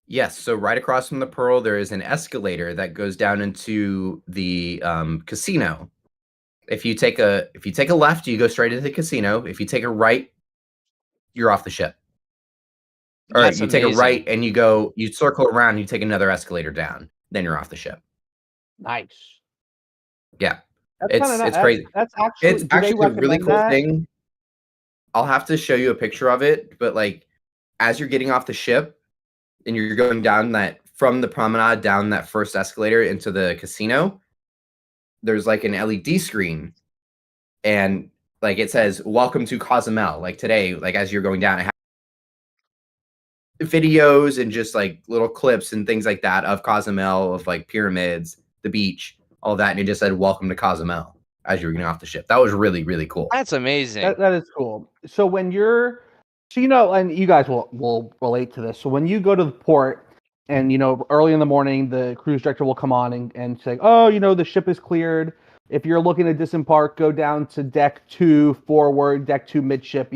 [SPEAKER 4] Yes, so right across from the Pearl, there is an escalator that goes down into the casino. If you take a left, you go straight into the casino. If you take a right, you're off the ship. Or
[SPEAKER 2] That's
[SPEAKER 4] you take a
[SPEAKER 2] amazing.
[SPEAKER 4] right and you circle around, you take another escalator down, then you're off the ship.
[SPEAKER 3] Nice.
[SPEAKER 4] Yeah.
[SPEAKER 3] That's
[SPEAKER 4] It's crazy.
[SPEAKER 3] That's actually,
[SPEAKER 4] It's
[SPEAKER 3] do they
[SPEAKER 4] actually a really
[SPEAKER 3] recommend
[SPEAKER 4] cool
[SPEAKER 3] that?
[SPEAKER 4] thing. I'll have to show you a picture of it, but like as you're getting off the ship and you're going down that from the promenade down that first escalator into the casino, there's like an LED screen and like it says welcome to Cozumel. Like today, like as you're going down, it has videos and just like little clips and things like that of Cozumel, of like pyramids, the beach, all that, and it just said welcome to Cozumel as you're getting off the ship. That was really, really cool.
[SPEAKER 2] That's amazing.
[SPEAKER 3] That is cool. So when you're, and you guys will relate to this. So when you go to the port and, early in the morning, the cruise director will come on and say, oh, the ship is cleared. If you're looking to disembark, go down to deck 2 forward, deck 2 midship,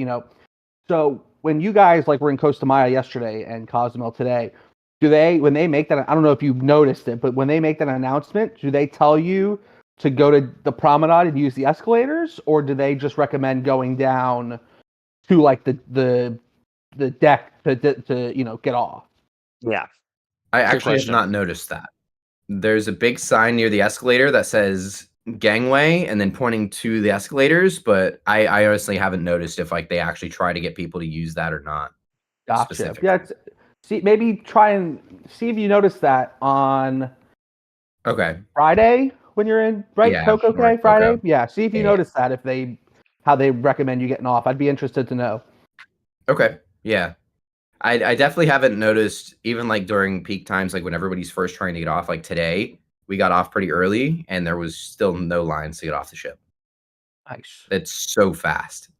[SPEAKER 3] So when you guys were in Costa Maya yesterday and Cozumel today, when they make that, I don't know if you've noticed it, but when they make that announcement, do they tell you to go to the promenade and use the escalators, or do they just recommend going down to like the deck to get off?
[SPEAKER 2] Yeah.
[SPEAKER 4] I actually have
[SPEAKER 2] question.
[SPEAKER 4] not noticed that. There's a big sign near the escalator that says gangway and then pointing to the escalators, but I honestly haven't noticed if like they actually try to get people to use that or not.
[SPEAKER 3] Gotcha.
[SPEAKER 4] specifically.
[SPEAKER 3] Yeah. Maybe try and see if you notice that on
[SPEAKER 4] Okay.
[SPEAKER 3] Friday when you're in, right?
[SPEAKER 4] Yeah,
[SPEAKER 3] Coco
[SPEAKER 4] North
[SPEAKER 3] Cay Friday.
[SPEAKER 4] Coco.
[SPEAKER 3] Yeah. See if you
[SPEAKER 4] Yeah.
[SPEAKER 3] notice that how they recommend you getting off. I'd be interested to know.
[SPEAKER 4] Okay. Yeah. I definitely haven't noticed, even like during peak times, like when everybody's first trying to get off, like today, we got off pretty early and there was still no lines to get off the ship.
[SPEAKER 3] Nice.
[SPEAKER 4] It's so fast.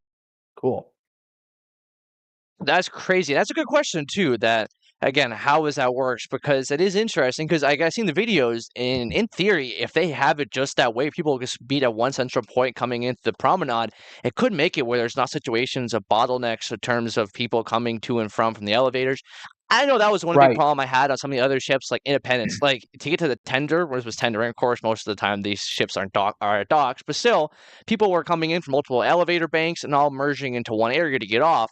[SPEAKER 3] Cool.
[SPEAKER 2] That's crazy. That's a good question too. That again, how is that works? Because it is interesting. Because I've seen the videos, and in theory, if they have it just that way, people just meet at one central point coming into the promenade. It could make it where there's not situations of bottlenecks in terms of people coming to and from the elevators. I know that was one big problem I had on some of the other ships, like Independence. Like to get to the tender, where it was tendering, of course, most of the time these ships are at docks, but still, people were coming in from multiple elevator banks and all merging into one area to get off.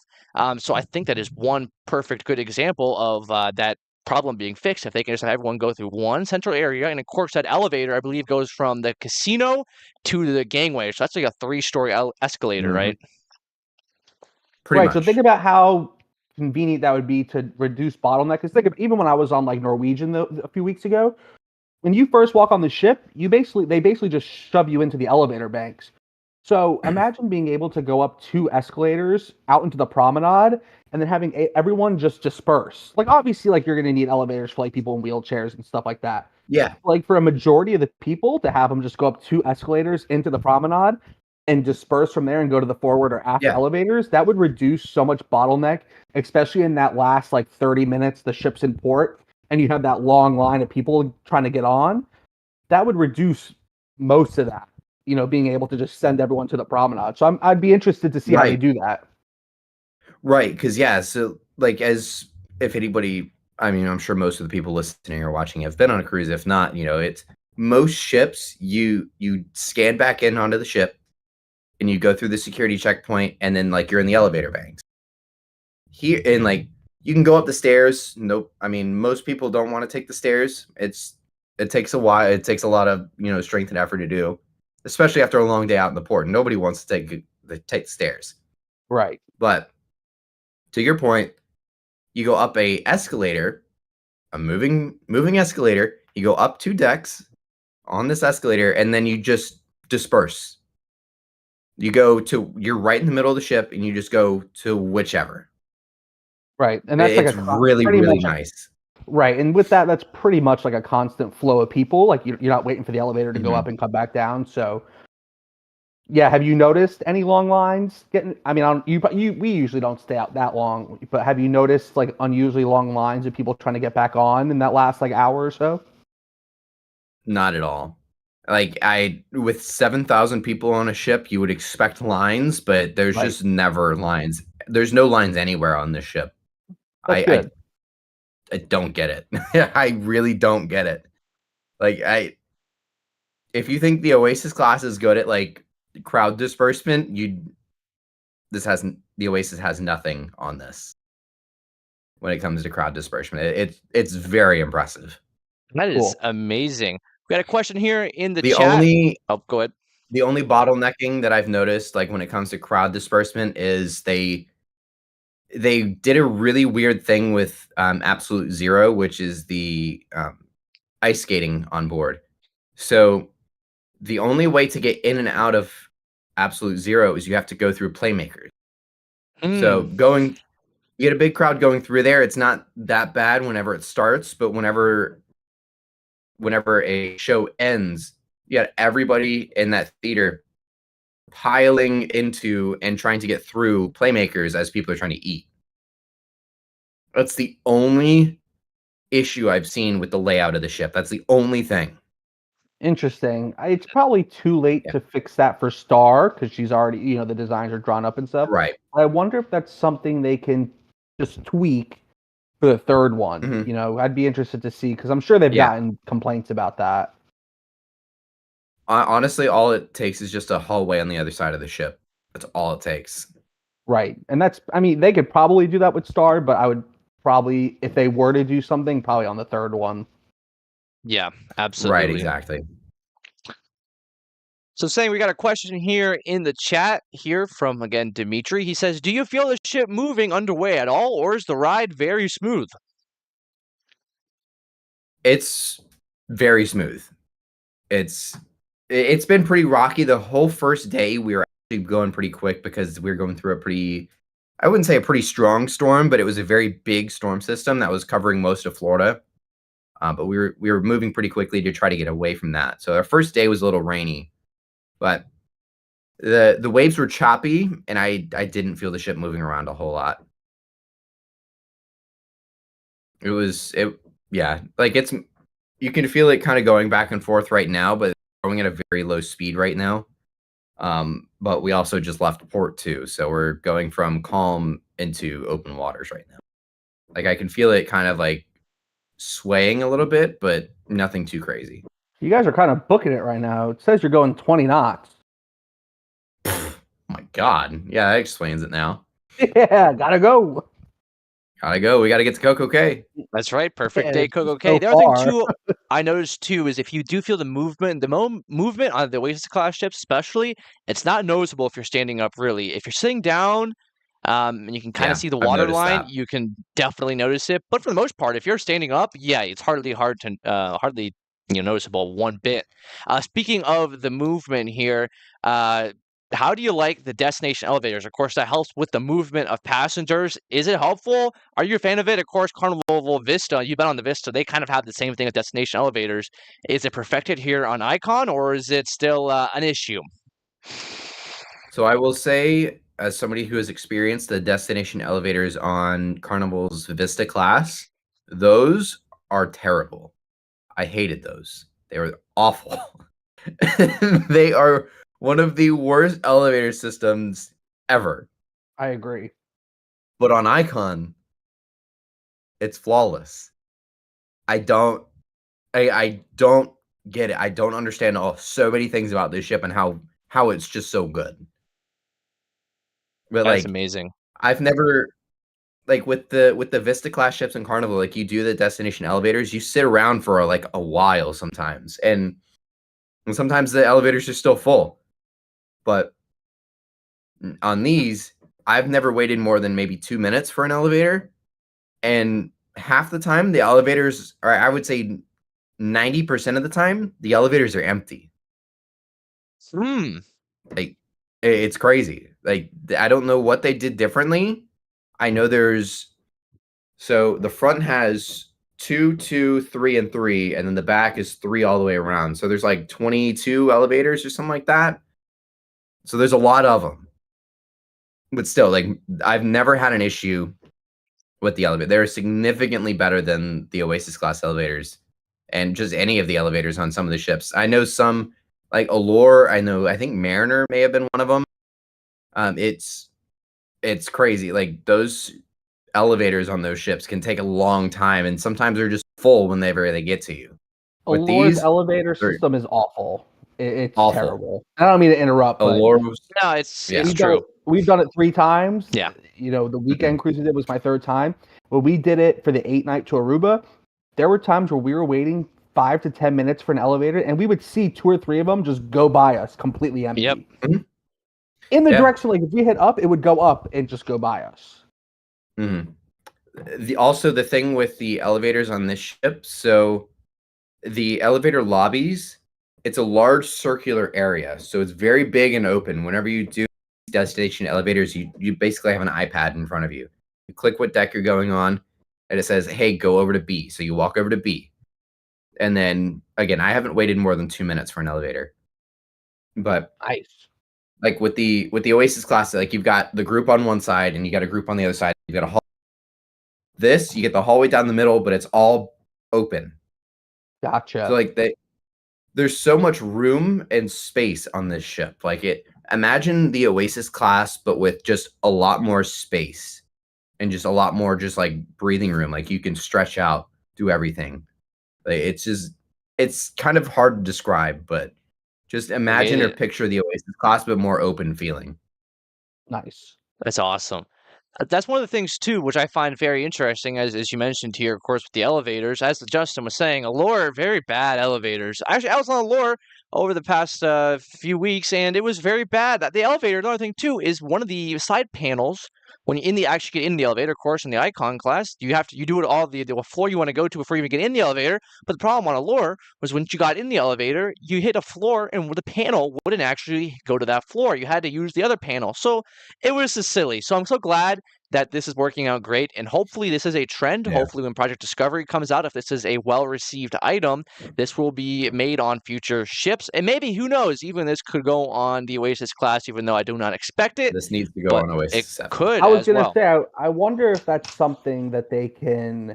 [SPEAKER 2] So I think that is one perfect good example of that problem being fixed. If they can just have everyone go through one central area, and of course that elevator, I believe, goes from the casino to the gangway. So that's like a 3-story escalator,
[SPEAKER 4] Mhm.
[SPEAKER 2] right?
[SPEAKER 4] Pretty
[SPEAKER 3] Right.
[SPEAKER 4] much.
[SPEAKER 3] So think about how convenient that would be to reduce bottleneck. Because even when I was on Norwegian a few weeks ago, when you first walk on the ship, they basically just shove you into the elevator banks. So imagine being able to go up 2 escalators out into the promenade and then having everyone just disperse. Like, obviously, like, you're gonna need elevators for, like, people in wheelchairs and stuff like that.
[SPEAKER 4] Yeah.
[SPEAKER 3] Like, for a majority of the people to have them just go up 2 escalators into the promenade and disperse from there and go to the forward or aft
[SPEAKER 4] Yeah.
[SPEAKER 3] elevators, that would reduce so much bottleneck, especially in that last, like, 30 minutes the ship's in port and you have that long line of people trying to get on. That would reduce most of that, being able to just send everyone to the promenade. So I'd be interested to see how they
[SPEAKER 4] Right.
[SPEAKER 3] do that.
[SPEAKER 4] Right, because yeah, so like as if anybody, I mean, I'm sure most of the people listening or watching have been on a cruise. If not, it's most ships you scan back in onto the ship and you go through the security checkpoint and then like you're in the elevator banks. Here and like you can go up the stairs. Nope. I mean, most people don't want to take the stairs. It takes a while. It takes a lot of strength and effort to do, especially after a long day out in the port. Nobody wants to take the stairs.
[SPEAKER 3] Right.
[SPEAKER 4] But to your point, you go up a escalator, a moving escalator. You go up 2 decks on this escalator, and then you just disperse. You're right in the middle of the ship, and you just go to whichever.
[SPEAKER 3] Right. And that's
[SPEAKER 4] It's really, really nice.
[SPEAKER 3] Right. And with that, that's pretty much like a constant flow of people. Like you're not waiting for the elevator to go
[SPEAKER 4] Mhm.
[SPEAKER 3] up and come back down. So yeah, have you noticed any long lines getting? I mean, we usually don't stay out that long, but have you noticed like unusually long lines of people trying to get back on in that last like hour or so?
[SPEAKER 4] Not at all. Like with 7,000 people on a ship, you would expect lines, but there's
[SPEAKER 3] Right.
[SPEAKER 4] just never lines. There's no lines anywhere on this ship.
[SPEAKER 3] That's
[SPEAKER 4] I
[SPEAKER 3] good.
[SPEAKER 4] I don't get it. I really don't get it. Like if you think the Oasis class is good at like crowd disbursement, the Oasis has nothing on this when it comes to crowd disbursement. It's very impressive.
[SPEAKER 2] That is
[SPEAKER 3] Cool.
[SPEAKER 2] amazing. We got a question here in the
[SPEAKER 4] The
[SPEAKER 2] chat.
[SPEAKER 4] only
[SPEAKER 2] Oh, go ahead.
[SPEAKER 4] the only bottlenecking that I've noticed, like when it comes to crowd disbursement, is they did a really weird thing with Absolute Zero, which is the ice skating on board. So the only way to get in and out of Absolute Zero is you have to go through Playmakers. So you get a big crowd going through there. It's not that bad whenever it starts, but whenever a show ends, you got everybody in that theater piling into and trying to get through Playmakers as people are trying to eat. That's the only issue I've seen with the layout of the ship. That's the only thing.
[SPEAKER 3] Interesting. It's probably too late to fix that for Star because she's already, the designs are drawn up and stuff.
[SPEAKER 4] Right.
[SPEAKER 3] I wonder if that's something they can just tweak for the third one.
[SPEAKER 4] Mhm.
[SPEAKER 3] I'd be interested to see because I'm sure they've
[SPEAKER 4] Yeah.
[SPEAKER 3] gotten complaints about that.
[SPEAKER 4] Honestly, all it takes is just a hallway on the other side of the ship. That's all it takes.
[SPEAKER 3] Right. And they could probably do that with Star, but I would probably, if they were to do something, probably on the third one.
[SPEAKER 2] Yeah, absolutely.
[SPEAKER 4] Right, exactly.
[SPEAKER 2] So saying we got a question here in the chat here from, again, Dimitri. He says, do you feel the ship moving underway at all, or is the ride very smooth?
[SPEAKER 4] It's very smooth. It's been pretty rocky. The whole first day we were actually going pretty quick because we were going through I wouldn't say a pretty strong storm, but it was a very big storm system that was covering most of Florida. But we were moving pretty quickly to try to get away from that. So our first day was a little rainy, but the waves were choppy, and I didn't feel the ship moving around a whole lot. Like you can feel it kind of going back and forth right now, but it's going at a very low speed right now. But we also just left port too, so we're going from calm into open waters right now. Like I can feel it kind of like swaying a little bit, but nothing too crazy.
[SPEAKER 3] You guys are kind of booking it right now. It says you're going 20 knots.
[SPEAKER 4] Oh my God. Yeah, that explains it now.
[SPEAKER 3] Yeah, gotta go.
[SPEAKER 4] Gotta go. We gotta get to Coco Cay.
[SPEAKER 2] That's right. Perfect day,
[SPEAKER 3] it's
[SPEAKER 2] Coco
[SPEAKER 3] so
[SPEAKER 2] Cay. The other thing
[SPEAKER 3] far.
[SPEAKER 2] too, I noticed too, is if you do feel the movement, movement on the Oasis class ships, especially, it's not noticeable if you're standing up. Really, if you're sitting down, and you can kind of see the
[SPEAKER 4] I've
[SPEAKER 2] water
[SPEAKER 4] noticed
[SPEAKER 2] line,
[SPEAKER 4] that.
[SPEAKER 2] you can definitely notice it. But for the most part, if you're standing up, yeah, it's hardly noticeable one bit. Speaking of the movement here, how do you like the destination elevators? Of course, that helps with the movement of passengers. Is it helpful? Are you a fan of it? Of course, Carnival Vista, you've been on the Vista, they kind of have the same thing with destination elevators. Is it perfected here on Icon, or is it still an issue?
[SPEAKER 4] So I will say, as somebody who has experienced the destination elevators on Carnival's Vista class, those are terrible. I hated those. They were awful. They are one of the worst elevator systems ever.
[SPEAKER 3] I agree.
[SPEAKER 4] But on Icon, it's flawless. I don't get it. I don't understand so many things about this ship and how it's just so good. But
[SPEAKER 2] That's
[SPEAKER 4] like,
[SPEAKER 2] amazing.
[SPEAKER 4] I've never, like, with the Vista class ships in Carnival, like, you do the destination elevators, you sit around for like a while sometimes, and sometimes the elevators are still full. But on these, I've never waited more than maybe 2 minutes for an elevator, and half the time the elevators are, I would say 90% of the time, the elevators are empty. Like, it's crazy. Like, I don't know what they did differently. I know so the front has 2, 2, 3, and 3, and then the back is 3 all the way around. So there's like 22 elevators or something like that. So there's a lot of them. But still, like, I've never had an issue with the elevator. They're significantly better than the Oasis class elevators and just any of the elevators on some of the ships. I know some, like Allure, I think Mariner may have been one of them. It's crazy. Like, those elevators on those ships can take a long time, and sometimes they're just full whenever they get to you. With
[SPEAKER 3] Allure's
[SPEAKER 4] these,
[SPEAKER 3] elevator
[SPEAKER 4] they're
[SPEAKER 3] system is awful. It's
[SPEAKER 4] awful.
[SPEAKER 3] terrible. I don't mean to interrupt, but
[SPEAKER 4] Allure,
[SPEAKER 2] No, it's
[SPEAKER 4] Yeah.
[SPEAKER 2] true.
[SPEAKER 3] we've done it 3 times.
[SPEAKER 2] Yeah.
[SPEAKER 3] You know, the weekend cruise we did was my 3rd time. When we did it for the 8-night to Aruba, there were times where we were waiting 5 to 10 minutes for an elevator, and we would see 2 or 3 of them just go by us completely empty.
[SPEAKER 2] Yep.
[SPEAKER 3] In the
[SPEAKER 4] Yeah.
[SPEAKER 3] direction, like if we hit up, it would go up and just go by us.
[SPEAKER 4] Also, the thing with the elevators on this ship, so the elevator lobbies, it's a large circular area, so it's very big and open. Whenever you do destination elevators, you basically have an iPad in front of you. You click what deck you're going on, and it says, hey, go over to B. So you walk over to B. And then, again, I haven't waited more than 2 minutes for an elevator. But
[SPEAKER 3] Nice.
[SPEAKER 4] like with the Oasis class, like, you've got the group on one side and you got a group on the other side. You got a hall. This, you get the hallway down the middle, but it's all open.
[SPEAKER 3] Gotcha.
[SPEAKER 4] So like there's so much room and space on this ship. Like, imagine the Oasis class, but with just a lot more space and just a lot more just like breathing room. Like, you can stretch out, do everything. Like, it's kind of hard to describe, but just imagine or picture the Oasis class, but more open feeling.
[SPEAKER 3] Nice.
[SPEAKER 2] That's awesome. That's one of the things too, which I find very interesting, as you mentioned here, of course, with the elevators. As Justin was saying, Allure, very bad elevators. Actually, I was on Allure over the past few weeks, and it was very bad. The elevator, another thing too, is one of the side panels. When you actually get in the elevator, of course, in the Icon class, you do it all the floor you want to go to before you even get in the elevator. But the problem on Allure was when you got in the elevator, you hit a floor, and the panel wouldn't actually go to that floor. You had to use the other panel, so it was just silly. So I'm so glad that this is working out great, and hopefully this is a trend.
[SPEAKER 4] Yeah.
[SPEAKER 2] Hopefully when Project Discovery comes out, if this is a well-received item, this will be made on future ships, and maybe, who knows, even this could go on the Oasis class, even though I do not expect it.
[SPEAKER 4] This needs to go
[SPEAKER 2] but
[SPEAKER 4] on Oasis
[SPEAKER 2] it
[SPEAKER 4] 7.
[SPEAKER 2] could
[SPEAKER 3] I was
[SPEAKER 2] as
[SPEAKER 3] gonna
[SPEAKER 2] well.
[SPEAKER 3] say, I wonder if that's something that they can.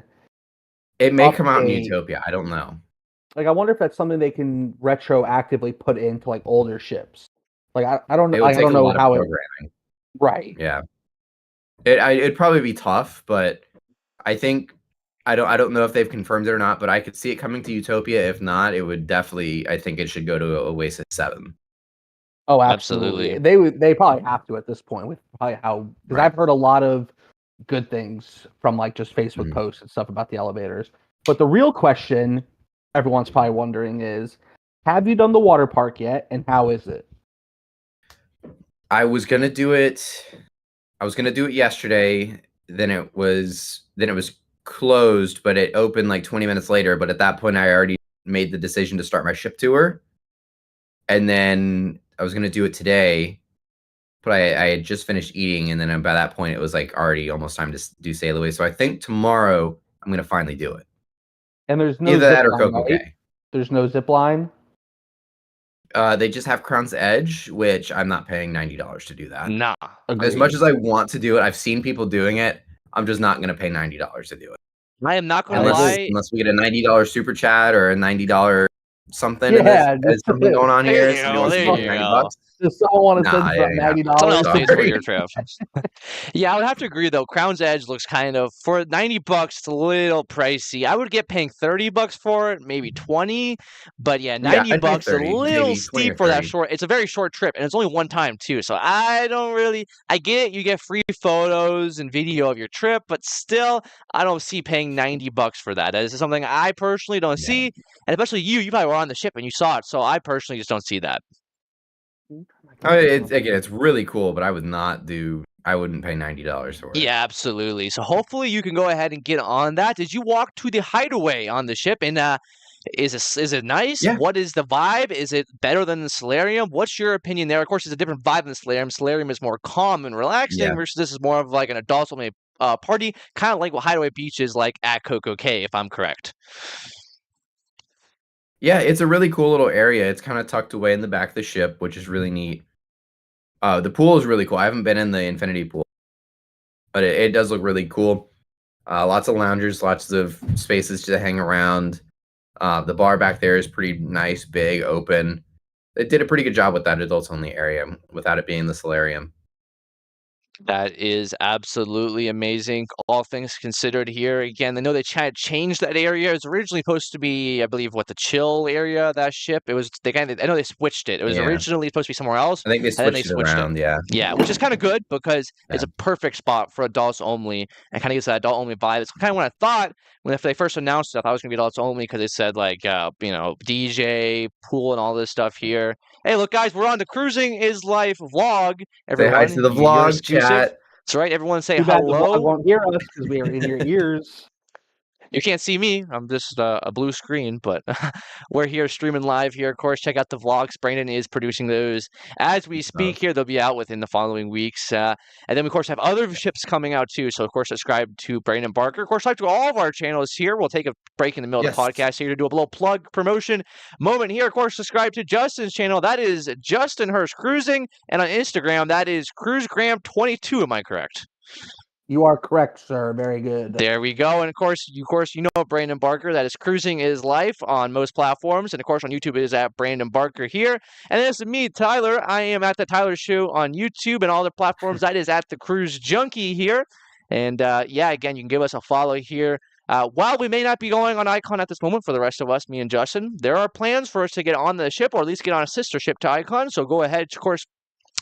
[SPEAKER 4] It may come out in
[SPEAKER 3] update.
[SPEAKER 4] Utopia. I don't know.
[SPEAKER 3] Like, I wonder if that's something they can retroactively put into like older ships. Like, I don't
[SPEAKER 4] It
[SPEAKER 3] know.
[SPEAKER 4] would
[SPEAKER 3] I
[SPEAKER 4] take
[SPEAKER 3] don't
[SPEAKER 4] a
[SPEAKER 3] know
[SPEAKER 4] lot
[SPEAKER 3] how
[SPEAKER 4] of
[SPEAKER 3] it.
[SPEAKER 4] programming.
[SPEAKER 3] Right.
[SPEAKER 4] Yeah. It'd probably be tough, but I think I don't know if they've confirmed it or not, but I could see it coming to Utopia. If not, it would definitely, I think it should go to Oasis 7.
[SPEAKER 3] Oh, absolutely.
[SPEAKER 2] Absolutely.
[SPEAKER 3] They probably have to at this point with probably how, because
[SPEAKER 4] Right.
[SPEAKER 3] I've heard a lot of good things from like just Facebook
[SPEAKER 4] Mhm.
[SPEAKER 3] posts and stuff about the elevators. But the real question everyone's probably wondering is, have you done the water park yet, and how is it?
[SPEAKER 4] I was gonna do it yesterday. Then it was closed, but it opened like 20 minutes later. But at that point, I already made the decision to start my ship tour. And then I was gonna do it today, but I had just finished eating, and then by that point, it was like already almost time to do Sail Away. So I think tomorrow I'm gonna finally do it.
[SPEAKER 3] And there's no
[SPEAKER 4] Either
[SPEAKER 3] zip
[SPEAKER 4] that or
[SPEAKER 3] line,
[SPEAKER 4] Coco
[SPEAKER 3] right?
[SPEAKER 4] Cay.
[SPEAKER 3] There's no zip line.
[SPEAKER 4] They just have Crown's Edge, which I'm not paying $90 to do that.
[SPEAKER 2] Nah.
[SPEAKER 4] As much as I want to do it, I've seen people doing it. I'm just not gonna pay $90 to do it.
[SPEAKER 2] I am not gonna
[SPEAKER 3] Unless-
[SPEAKER 2] lie.
[SPEAKER 4] Unless we get a $90 super chat or a $90 something.
[SPEAKER 3] Yeah,
[SPEAKER 4] there's something going on
[SPEAKER 2] There
[SPEAKER 4] here.
[SPEAKER 2] you
[SPEAKER 4] So
[SPEAKER 2] go,
[SPEAKER 4] you want to
[SPEAKER 2] there
[SPEAKER 4] spend
[SPEAKER 2] you
[SPEAKER 4] $90
[SPEAKER 2] go.
[SPEAKER 4] bucks?
[SPEAKER 3] Does someone want to
[SPEAKER 4] Nah,
[SPEAKER 3] send
[SPEAKER 4] yeah,
[SPEAKER 3] some
[SPEAKER 4] yeah.
[SPEAKER 3] $90?
[SPEAKER 2] Someone else pays for
[SPEAKER 4] Sorry.
[SPEAKER 2] your trip. Yeah, I would have to agree though. Crown's Edge looks kind of for $90. It's a little pricey. I would get paying $30 for it, maybe 20. But yeah, $90
[SPEAKER 4] I'd pay
[SPEAKER 2] a
[SPEAKER 4] 30,
[SPEAKER 2] little
[SPEAKER 4] maybe 20
[SPEAKER 2] steep
[SPEAKER 4] or
[SPEAKER 2] for that
[SPEAKER 4] 30.
[SPEAKER 2] short. It's a very short trip, and it's only one time too. So I don't really. I get it. You get free photos and video of your trip, but still, I don't see paying $90 for that. This is something I personally don't
[SPEAKER 4] Yeah.
[SPEAKER 2] see, and especially you. You probably were on the ship and you saw it, so I personally just don't see that.
[SPEAKER 4] It's really cool, but I wouldn't pay $90 for it.
[SPEAKER 2] Yeah, absolutely. So hopefully you can go ahead and get on that. Did you walk to the hideaway on the ship? And is it nice?
[SPEAKER 4] Yeah.
[SPEAKER 2] What is the vibe? Is it better than the Solarium? What's your opinion there? Of course, it's a different vibe than the Solarium. Solarium is more calm and relaxing,
[SPEAKER 4] Yeah.
[SPEAKER 2] versus this is more of like an adult only party, kind of like what Hideaway Beach is like at Coco Cay, if I'm correct.
[SPEAKER 4] Yeah, it's a really cool little area. It's kind of tucked away in the back of the ship, which is really neat. The pool is really cool. I haven't been in the infinity pool, but it does look really cool. Lots of loungers, lots of spaces to hang around. The bar back there is pretty nice, big, open. They did a pretty good job with that adults only area without it being the Solarium.
[SPEAKER 2] That is absolutely amazing. All things considered here. Again, I know they changed that area. It was originally supposed to be, I believe, the chill area of that ship. It was I know they switched it. It was
[SPEAKER 4] Yeah.
[SPEAKER 2] originally supposed to be somewhere else.
[SPEAKER 4] I think they
[SPEAKER 2] And then they
[SPEAKER 4] switched it
[SPEAKER 2] switched it.
[SPEAKER 4] around, yeah.
[SPEAKER 2] Yeah, which is kind of good because it's
[SPEAKER 4] Yeah.
[SPEAKER 2] a perfect spot for adults only and kind of gives that adult only vibe. It's kind of what I thought when they first announced it. I thought it was going to be adults only because they said like, DJ, pool, and all this stuff here. Hey, look, guys, we're on the Cruising is Life vlog.
[SPEAKER 4] Say hi to the
[SPEAKER 2] You're
[SPEAKER 4] vlog
[SPEAKER 2] exclusive.
[SPEAKER 4] chat.
[SPEAKER 2] That's right. Everyone say
[SPEAKER 3] Too bad the
[SPEAKER 2] hello.
[SPEAKER 3] vlog won't hear us because we are in your ears.
[SPEAKER 2] You can't see me. I'm just a blue screen, but we're here streaming live here. Of course, check out the vlogs. Brandon is producing those as we speak here. They'll be out within the following weeks. And then, we, of course, have other ships coming out too. So, of course, subscribe to Brandon Barker. Of course, subscribe to all of our channels here. We'll take a break in the middle of the
[SPEAKER 4] Yes.
[SPEAKER 2] podcast here to do a little plug promotion moment here. Of course, subscribe to Justin's channel. That is Justin Hurst Cruising. And on Instagram, that is CruiseGram22. Am I correct?
[SPEAKER 3] You are correct, sir. Very good.
[SPEAKER 2] There we go. And of course, you know Brandon Barker. That is Cruising is Life on most platforms. And of course, on YouTube, it is at Brandon Barker here. And this is me, Tyler. I am at The Tyler Show on YouTube and all the platforms. That is at The Cruise Junkie here. And again, you can give us a follow here. While we may not be going on Icon at this moment for the rest of us, me and Justin, there are plans for us to get on the ship or at least get on a sister ship to Icon. So go ahead, of course,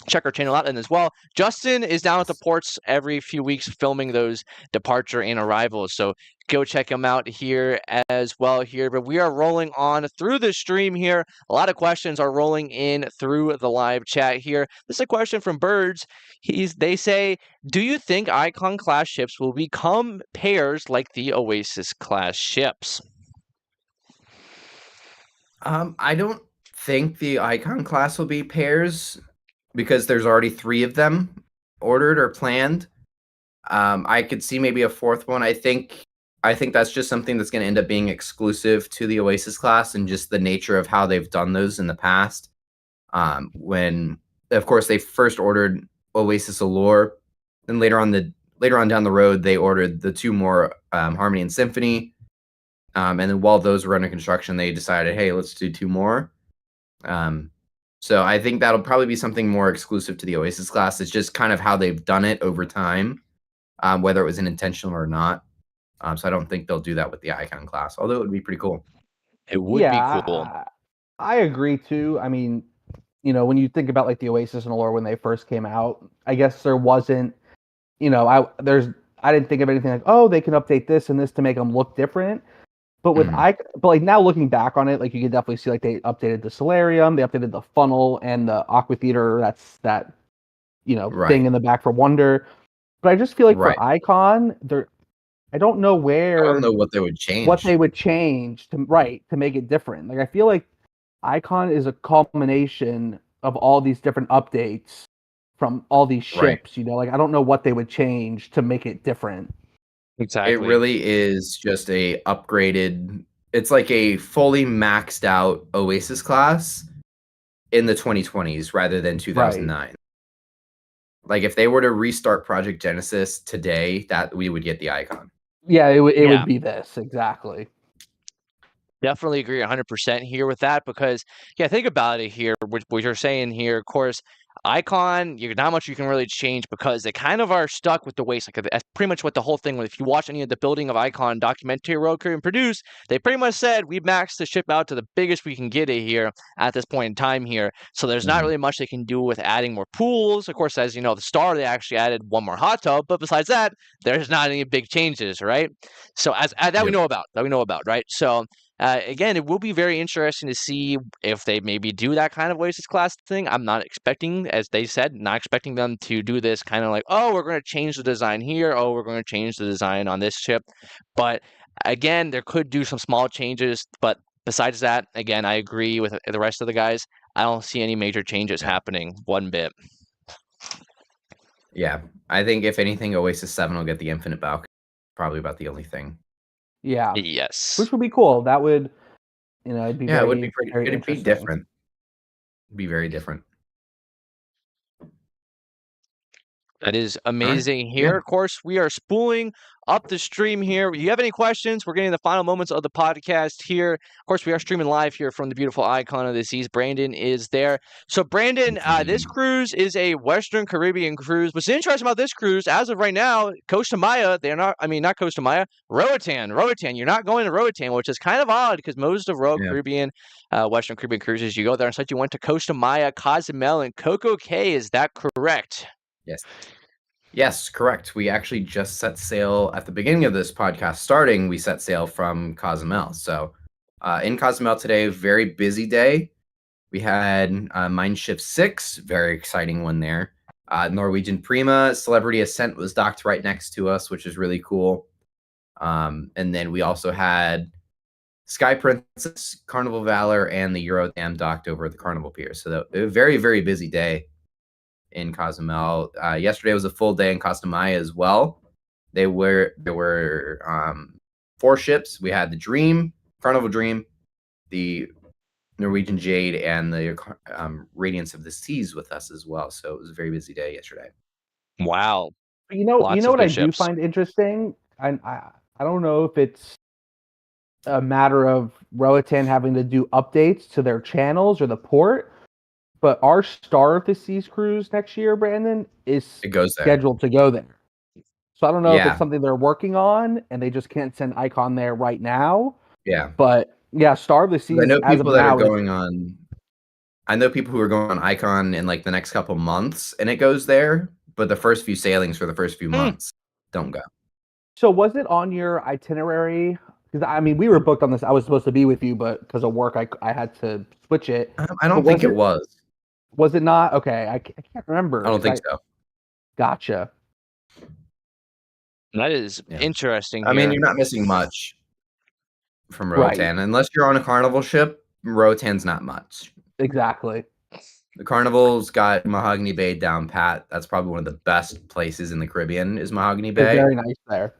[SPEAKER 2] check our channel out. And as well, Justin is down at the ports every few weeks filming those departure and arrivals. So go check him out here as well here. But we are rolling on through the stream here. A lot of questions are rolling in through the live chat here. This is a question from Birds. They say, do you think Icon class ships will become pairs like the Oasis class ships?
[SPEAKER 4] I don't think the Icon class will be pairs because there's already 3 of them ordered or planned. I could see maybe a 4th one. I think that's just something that's going to end up being exclusive to the Oasis class and just the nature of how they've done those in the past. When, of course, they first ordered Oasis Allure, then later on down the road, they ordered the 2 more Harmony and Symphony. And then while those were under construction, they decided, hey, let's do 2 more. So I think that'll probably be something more exclusive to the Oasis class. It's just kind of how they've done it over time, whether it was intentional or not. So I don't think they'll do that with the Icon class, although it would be pretty cool.
[SPEAKER 2] It would be cool.
[SPEAKER 3] I agree too. I mean, when you think about like the Oasis and Allure when they first came out, I guess there wasn't, I didn't think of anything like, oh, they can update this and this to make them look different. But with but like now looking back on it, like you can definitely see like they updated the Solarium, they updated the funnel and the Aqua Theater. That's that, thing in the back for Wonder. But I just feel like for Icon, I don't know where.
[SPEAKER 4] I don't know what they would change.
[SPEAKER 3] What they would change to make it different. Like I feel like Icon is a culmination of all these different updates from all these
[SPEAKER 4] Right.
[SPEAKER 3] ships. You know, like I don't know what they would change to make it different.
[SPEAKER 2] Exactly.
[SPEAKER 4] It really is just a upgraded. It's like a fully maxed out Oasis class in the 2020s rather than 2009. Like if they were to restart Project Genesis today, that we would get the icon.
[SPEAKER 3] Yeah, it
[SPEAKER 2] Yeah.
[SPEAKER 3] would be this exactly.
[SPEAKER 2] Definitely agree 100% here with that because, yeah, think about it here. What you're saying here, of course, icon, you're not much you can really change because they kind of are stuck with the waste. Like that's pretty much what the whole thing. If you watch any of the building of icon documentary Rogue Caribbean produced, they pretty much said we maxed the ship out to the biggest we can get it here at this point in time here. So there's not really much they can do with adding more pools. Of course, as you know, the Star they actually added one more hot tub, but besides that, there's not any big changes, right? So as that we know about, right? So. Again, it will be very interesting to see if they maybe do that kind of Oasis class thing. I'm not expecting, as they said, not expecting them to do this kind of like, oh, we're going to change the design here. Oh, we're going to change the design on this ship. But again, there could do some small changes. But besides that, again, I agree with the rest of the guys. I don't see any major changes happening one bit.
[SPEAKER 4] Yeah, I think if anything, Oasis 7 will get the infinite balcony. Probably about the only thing.
[SPEAKER 3] Yeah.
[SPEAKER 2] Yes.
[SPEAKER 3] Which would be cool. That would, you know, it'd be
[SPEAKER 4] it would be pretty.
[SPEAKER 3] very
[SPEAKER 4] It'd be
[SPEAKER 3] interesting.
[SPEAKER 4] different. It'd be very different.
[SPEAKER 2] That is amazing here.
[SPEAKER 4] Yeah.
[SPEAKER 2] Of course, we are spooling up the stream here. If you have any questions, we're getting the final moments of the podcast here. Of course, we are streaming live here from the beautiful icon of the seas. Brandon is there. So, Brandon, this cruise is a Western Caribbean cruise. What's interesting about this cruise, as of right now, Costa Maya, not Costa Maya, Roatan. You're not going to Roatan, which is kind of odd because most of Caribbean, Western Caribbean cruises, you go there. Instead, you went to Costa Maya, Cozumel, and Coco Cay. Is that correct?
[SPEAKER 4] Yes, correct. We actually just set sail at the beginning of this podcast starting. We set sail from Cozumel. So in Cozumel today, very busy day. We had Mein Schiff 6, very exciting one there. Norwegian Prima, Celebrity Ascent was docked right next to us, which is really cool. And then we also had Sky Princess, Carnival Valor, and the Eurodam docked over at the Carnival Pier. So a very, very busy day in Cozumel. Yesterday was a full day in Costa Maya as well. There were 4 ships. We had the Dream, Carnival Dream, the Norwegian Jade, and the Radiance of the Seas with us as well. So it was a very busy day yesterday.
[SPEAKER 2] Wow.
[SPEAKER 3] You know
[SPEAKER 2] Lots of
[SPEAKER 3] what I
[SPEAKER 2] good
[SPEAKER 3] do
[SPEAKER 2] ships.
[SPEAKER 3] find interesting? I don't know if it's a matter of Roatan having to do updates to their channels or the port, but our Star of the Seas cruise next year, Brandon, is
[SPEAKER 4] It goes there.
[SPEAKER 3] scheduled to go there. So I don't know if
[SPEAKER 4] Yeah.
[SPEAKER 3] it's something they're working on and they just can't send Icon there right now.
[SPEAKER 4] Yeah.
[SPEAKER 3] But yeah, Star of the Seas.
[SPEAKER 4] I know
[SPEAKER 3] as
[SPEAKER 4] people
[SPEAKER 3] of
[SPEAKER 4] that
[SPEAKER 3] now
[SPEAKER 4] are going on. I know people who are going on Icon in like the next couple months, and it goes there. But the first few sailings for the first few months don't go.
[SPEAKER 3] So was it on your itinerary? Because I mean, we were booked on this. I was supposed to be with you, but because of work, I had to switch it.
[SPEAKER 4] I don't think it was.
[SPEAKER 3] Was it not? Okay, I can't remember.
[SPEAKER 4] I don't think so.
[SPEAKER 3] Gotcha.
[SPEAKER 2] That is interesting.
[SPEAKER 4] I mean,
[SPEAKER 2] here.
[SPEAKER 4] you're not missing much from Roatan. Unless you're on a Carnival ship, Rotan's not much.
[SPEAKER 3] Exactly.
[SPEAKER 4] The Carnival's got Mahogany Bay down pat. That's probably one of the best places in the Caribbean is Mahogany Bay.
[SPEAKER 3] It's very nice there.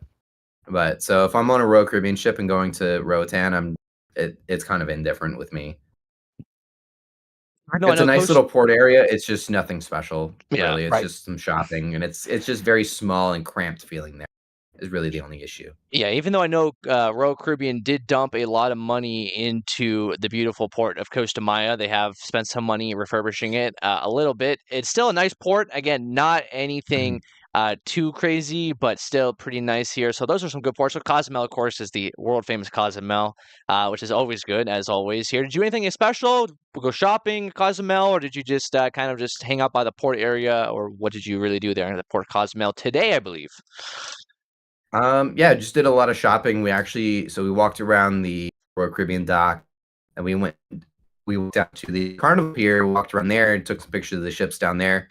[SPEAKER 4] But so if I'm on a Royal Caribbean ship and going to Roatan, it's kind of indifferent with me. It's a nice little port area. It's just nothing special. Really. It's just some shopping, and it's just very small and cramped feeling there. Is really the only issue.
[SPEAKER 2] Yeah, even though I know Royal Caribbean did dump a lot of money into the beautiful port of Costa Maya, they have spent some money refurbishing it a little bit. It's still a nice port. Again, not anything too crazy, but still pretty nice here. So those are some good ports. So Cozumel, of course, is the world famous Cozumel, which is always good, as always here. Did you do anything special? Go shopping at Cozumel, or did you just kind of just hang out by the port area, or what did you really do there in the port of Cozumel today, I believe?
[SPEAKER 4] Yeah, just did a lot of shopping. We walked around the Royal Caribbean dock, and we went down to the Carnival Pier, walked around there, and took some pictures of the ships down there,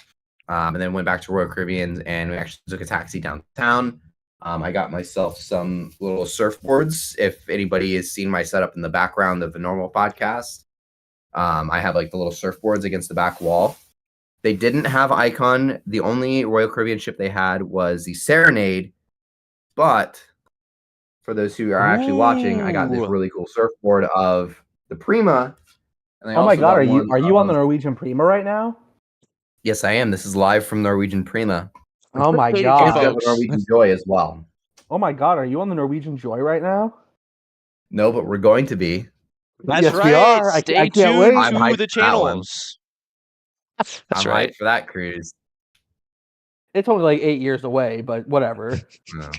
[SPEAKER 4] and then went back to Royal Caribbean, and we actually took a taxi downtown. I got myself some little surfboards. If anybody has seen my setup in the background of the normal podcast, I have like the little surfboards against the back wall. They didn't have Icon. The only Royal Caribbean ship they had was the Serenade. But for those who are actually watching, I got this
[SPEAKER 2] Ooh.
[SPEAKER 4] really cool surfboard of the Prima. And I
[SPEAKER 3] Oh my
[SPEAKER 4] also
[SPEAKER 3] god,
[SPEAKER 4] got
[SPEAKER 3] are
[SPEAKER 4] one
[SPEAKER 3] you on the
[SPEAKER 4] of-
[SPEAKER 3] Norwegian Prima right now?
[SPEAKER 4] Yes, I am. This is live from Norwegian Prima.
[SPEAKER 3] Oh my
[SPEAKER 2] Hey,
[SPEAKER 4] I also
[SPEAKER 3] god.
[SPEAKER 4] have a Norwegian Joy as well.
[SPEAKER 3] Oh my god, are you on the Norwegian Joy right now?
[SPEAKER 4] No, but we're going to be.
[SPEAKER 2] That's
[SPEAKER 3] Yes,
[SPEAKER 2] right.
[SPEAKER 3] we are.
[SPEAKER 2] Stay
[SPEAKER 3] I can't
[SPEAKER 2] tuned
[SPEAKER 3] wait.
[SPEAKER 4] I'm
[SPEAKER 2] to
[SPEAKER 4] hyped
[SPEAKER 2] the
[SPEAKER 4] for that one.
[SPEAKER 2] channels. That's
[SPEAKER 4] I'm
[SPEAKER 2] right.
[SPEAKER 4] hyped for that cruise.
[SPEAKER 3] It's only like 8 years away, but whatever.
[SPEAKER 4] No.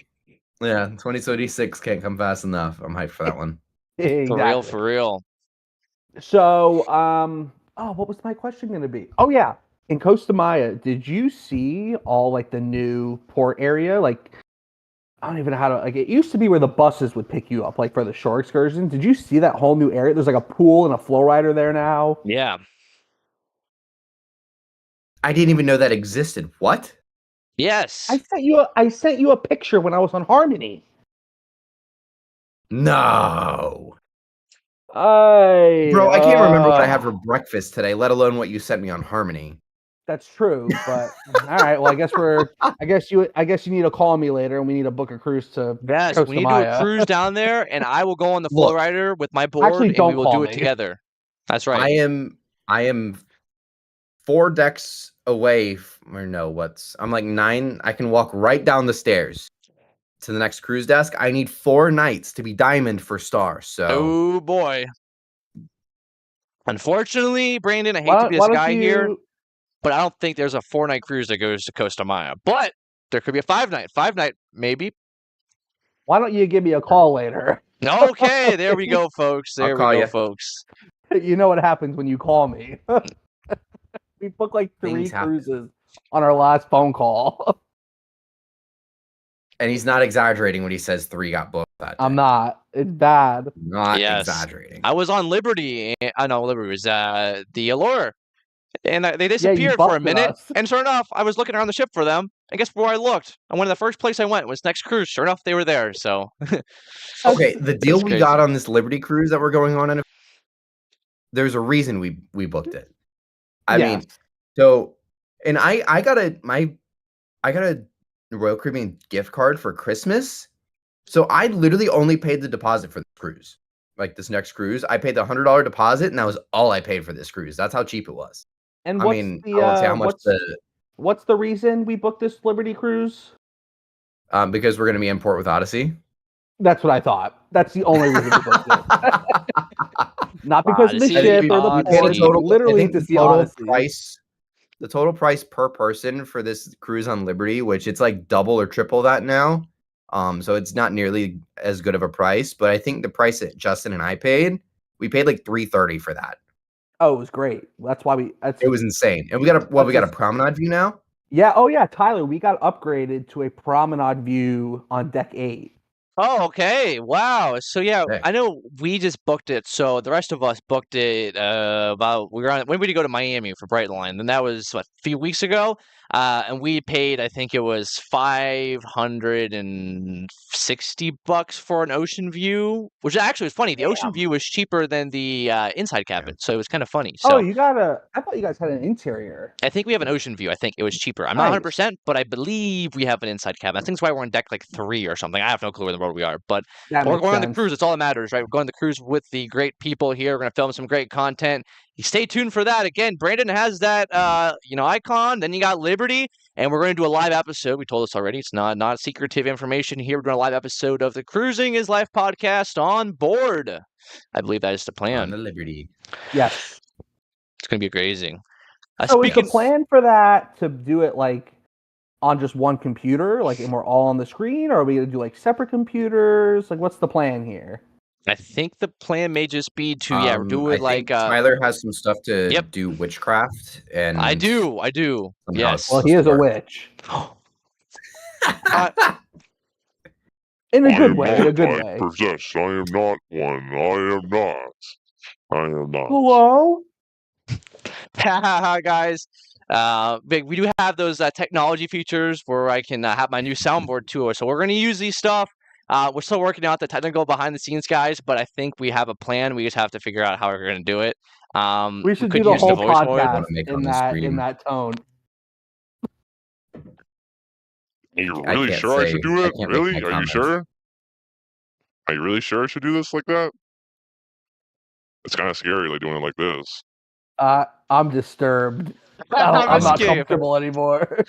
[SPEAKER 4] Yeah, 2026 can't come fast enough. I'm hyped for that one.
[SPEAKER 3] Exactly.
[SPEAKER 2] For real.
[SPEAKER 3] So, what was my question going to be? Oh yeah, in Costa Maya, did you see all like the new port area? Like, I don't even know how to. Like, it used to be where the buses would pick you up, like for the shore excursions. Did you see that whole new area? There's like a pool and a flow rider there now.
[SPEAKER 2] Yeah.
[SPEAKER 4] I didn't even know that existed. What?
[SPEAKER 2] Yes.
[SPEAKER 3] I sent you a picture when I was on Harmony.
[SPEAKER 4] No.
[SPEAKER 3] Bro,
[SPEAKER 4] Bro, I can't remember what I had for breakfast today, let alone what you sent me on Harmony.
[SPEAKER 3] That's true, but all right. Well, I guess you need to call me later, and we need to book a cruise to.
[SPEAKER 2] Yes,
[SPEAKER 3] Costa
[SPEAKER 2] we need to do a
[SPEAKER 3] Maya.
[SPEAKER 2] cruise down there, and I will go on the flow
[SPEAKER 4] Look,
[SPEAKER 2] rider with my board, and we
[SPEAKER 3] don't
[SPEAKER 2] will
[SPEAKER 3] call
[SPEAKER 2] do it
[SPEAKER 3] me.
[SPEAKER 2] together. That's right.
[SPEAKER 4] I am 4 decks away, or no, I'm like 9. I can walk right down the stairs to the next cruise desk. I need 4 nights to be diamond for star. So
[SPEAKER 2] Oh boy. Unfortunately, Brandon, I hate to be this guy here, but I don't think there's a 4-night cruise that goes to Costa Maya. But there could be a 5-night. 5-night, maybe.
[SPEAKER 3] Why don't you give me a call later?
[SPEAKER 2] Okay, there we go, folks.
[SPEAKER 4] I'll
[SPEAKER 2] There we
[SPEAKER 4] call
[SPEAKER 2] go,
[SPEAKER 4] ya.
[SPEAKER 2] folks.
[SPEAKER 3] You know what happens when you call me. We booked like 3
[SPEAKER 4] Things happen.
[SPEAKER 3] cruises on our last phone call.
[SPEAKER 4] And he's not exaggerating when he says 3 got booked that day.
[SPEAKER 3] I'm not. It's bad.
[SPEAKER 4] Not
[SPEAKER 2] Yes.
[SPEAKER 4] exaggerating.
[SPEAKER 2] I was on Liberty. I know Liberty was the Allure. And they
[SPEAKER 3] you
[SPEAKER 2] disappeared for a
[SPEAKER 3] busted
[SPEAKER 2] minute.
[SPEAKER 3] us.
[SPEAKER 2] And sure enough, I was looking around the ship for them. And guess where I looked? And one of the first place I went was next cruise. Sure enough, they were there. So
[SPEAKER 4] Okay, the deal
[SPEAKER 2] That's
[SPEAKER 4] we
[SPEAKER 2] crazy.
[SPEAKER 4] got on this Liberty cruise that we're going on, there's a reason we booked it. I
[SPEAKER 3] Yes.
[SPEAKER 4] mean, so, and I got a Royal Caribbean gift card for Christmas. So I literally only paid the deposit for this cruise. Like this next cruise, I paid the $100 deposit, and that was all I paid for this cruise. That's how cheap it was.
[SPEAKER 3] And
[SPEAKER 4] I
[SPEAKER 3] what's
[SPEAKER 4] mean,
[SPEAKER 3] the
[SPEAKER 4] I won't say how much
[SPEAKER 3] what's the reason we booked this Liberty cruise?
[SPEAKER 4] because we're gonna be in port with Odyssey.
[SPEAKER 3] That's what I thought. That's the only reason we booked it. Not because of the
[SPEAKER 2] Odyssey,
[SPEAKER 3] ship or the
[SPEAKER 2] Odyssey.
[SPEAKER 3] port, literally to see Odyssey.
[SPEAKER 4] The total price per person for this cruise on Liberty, which it's like double or triple that now. So it's not nearly as good of a price, but I think the price that Justin and I paid, we paid like $330 for that.
[SPEAKER 3] Oh, it was great. That's why
[SPEAKER 4] It was insane. And we got a promenade view now.
[SPEAKER 3] Yeah. Oh, yeah, Tyler. We got upgraded to a promenade view on deck 8.
[SPEAKER 2] Oh, okay. Wow. So yeah,
[SPEAKER 4] Okay.
[SPEAKER 2] I know we just booked it. So the rest of us booked it when did we go to Miami for Brightline? Then that was a few weeks ago. And we paid, I think it was $560 for an ocean view, which actually was funny. The ocean
[SPEAKER 3] Damn.
[SPEAKER 2] view was cheaper than the inside cabin, so it was kind of funny.
[SPEAKER 3] Oh,
[SPEAKER 2] So
[SPEAKER 3] I thought you guys had an interior.
[SPEAKER 2] I think we have an ocean view. I think it was cheaper. I'm not 100%, but I believe we have an inside cabin. I think that's why we're on deck like 3 or something. I have no clue where in the world we are, but
[SPEAKER 3] That
[SPEAKER 2] we're
[SPEAKER 3] makes
[SPEAKER 2] going on the
[SPEAKER 3] sense.
[SPEAKER 2] cruise. That's all that matters, right? We're going on the cruise with the great people here. We're going to film some great content. You stay tuned for that. Again, Brandon has that, icon. Then you got Liberty, and we're going to do a live episode. We told this already. It's not secretive information here. We're doing a live episode of the Cruising is Life podcast on board. I believe that is the
[SPEAKER 4] On
[SPEAKER 2] plan.
[SPEAKER 4] the Liberty.
[SPEAKER 3] Yes.
[SPEAKER 2] It's going to be crazy.
[SPEAKER 3] So is the plan for that to do it like on just one computer, like, and we're all on the screen, or are we gonna do like separate computers? Like, what's the plan here?
[SPEAKER 2] I think the plan may just be to do it
[SPEAKER 4] I
[SPEAKER 2] like
[SPEAKER 4] think Tyler has some stuff to
[SPEAKER 2] Yep.
[SPEAKER 4] do witchcraft, and
[SPEAKER 2] I do.
[SPEAKER 4] somehow
[SPEAKER 2] Yes.
[SPEAKER 3] Well,
[SPEAKER 4] it's
[SPEAKER 3] he is a
[SPEAKER 4] supposed
[SPEAKER 3] witch
[SPEAKER 4] to work.
[SPEAKER 3] in a
[SPEAKER 5] I
[SPEAKER 3] good
[SPEAKER 5] am
[SPEAKER 3] way.
[SPEAKER 5] not
[SPEAKER 3] In a good
[SPEAKER 5] like
[SPEAKER 3] way.
[SPEAKER 5] possessed. I am not one. I am not. I am not.
[SPEAKER 3] Hello.
[SPEAKER 2] Guys. We do have those technology features where I can have my new soundboard too. So we're going to use these stuff. We're still working out the technical behind the scenes, guys, but I think we have a plan. We just have to figure out how we're going to do it.
[SPEAKER 3] We should
[SPEAKER 2] could
[SPEAKER 3] do the
[SPEAKER 2] use
[SPEAKER 3] whole
[SPEAKER 2] voice mode.
[SPEAKER 3] podcast
[SPEAKER 4] Make on
[SPEAKER 3] in
[SPEAKER 4] the
[SPEAKER 3] that
[SPEAKER 4] stream.
[SPEAKER 3] tone.
[SPEAKER 5] Are you
[SPEAKER 4] I
[SPEAKER 5] really
[SPEAKER 4] can't
[SPEAKER 5] sure I
[SPEAKER 4] say-
[SPEAKER 5] should do
[SPEAKER 4] I
[SPEAKER 5] it?
[SPEAKER 4] can't make
[SPEAKER 5] Really?
[SPEAKER 4] my
[SPEAKER 5] Are you
[SPEAKER 4] comments.
[SPEAKER 5] sure? Are you really sure I should do this like that? It's kind of scary, like doing it like this.
[SPEAKER 3] I'm disturbed. I'm not
[SPEAKER 2] scared.
[SPEAKER 3] comfortable anymore.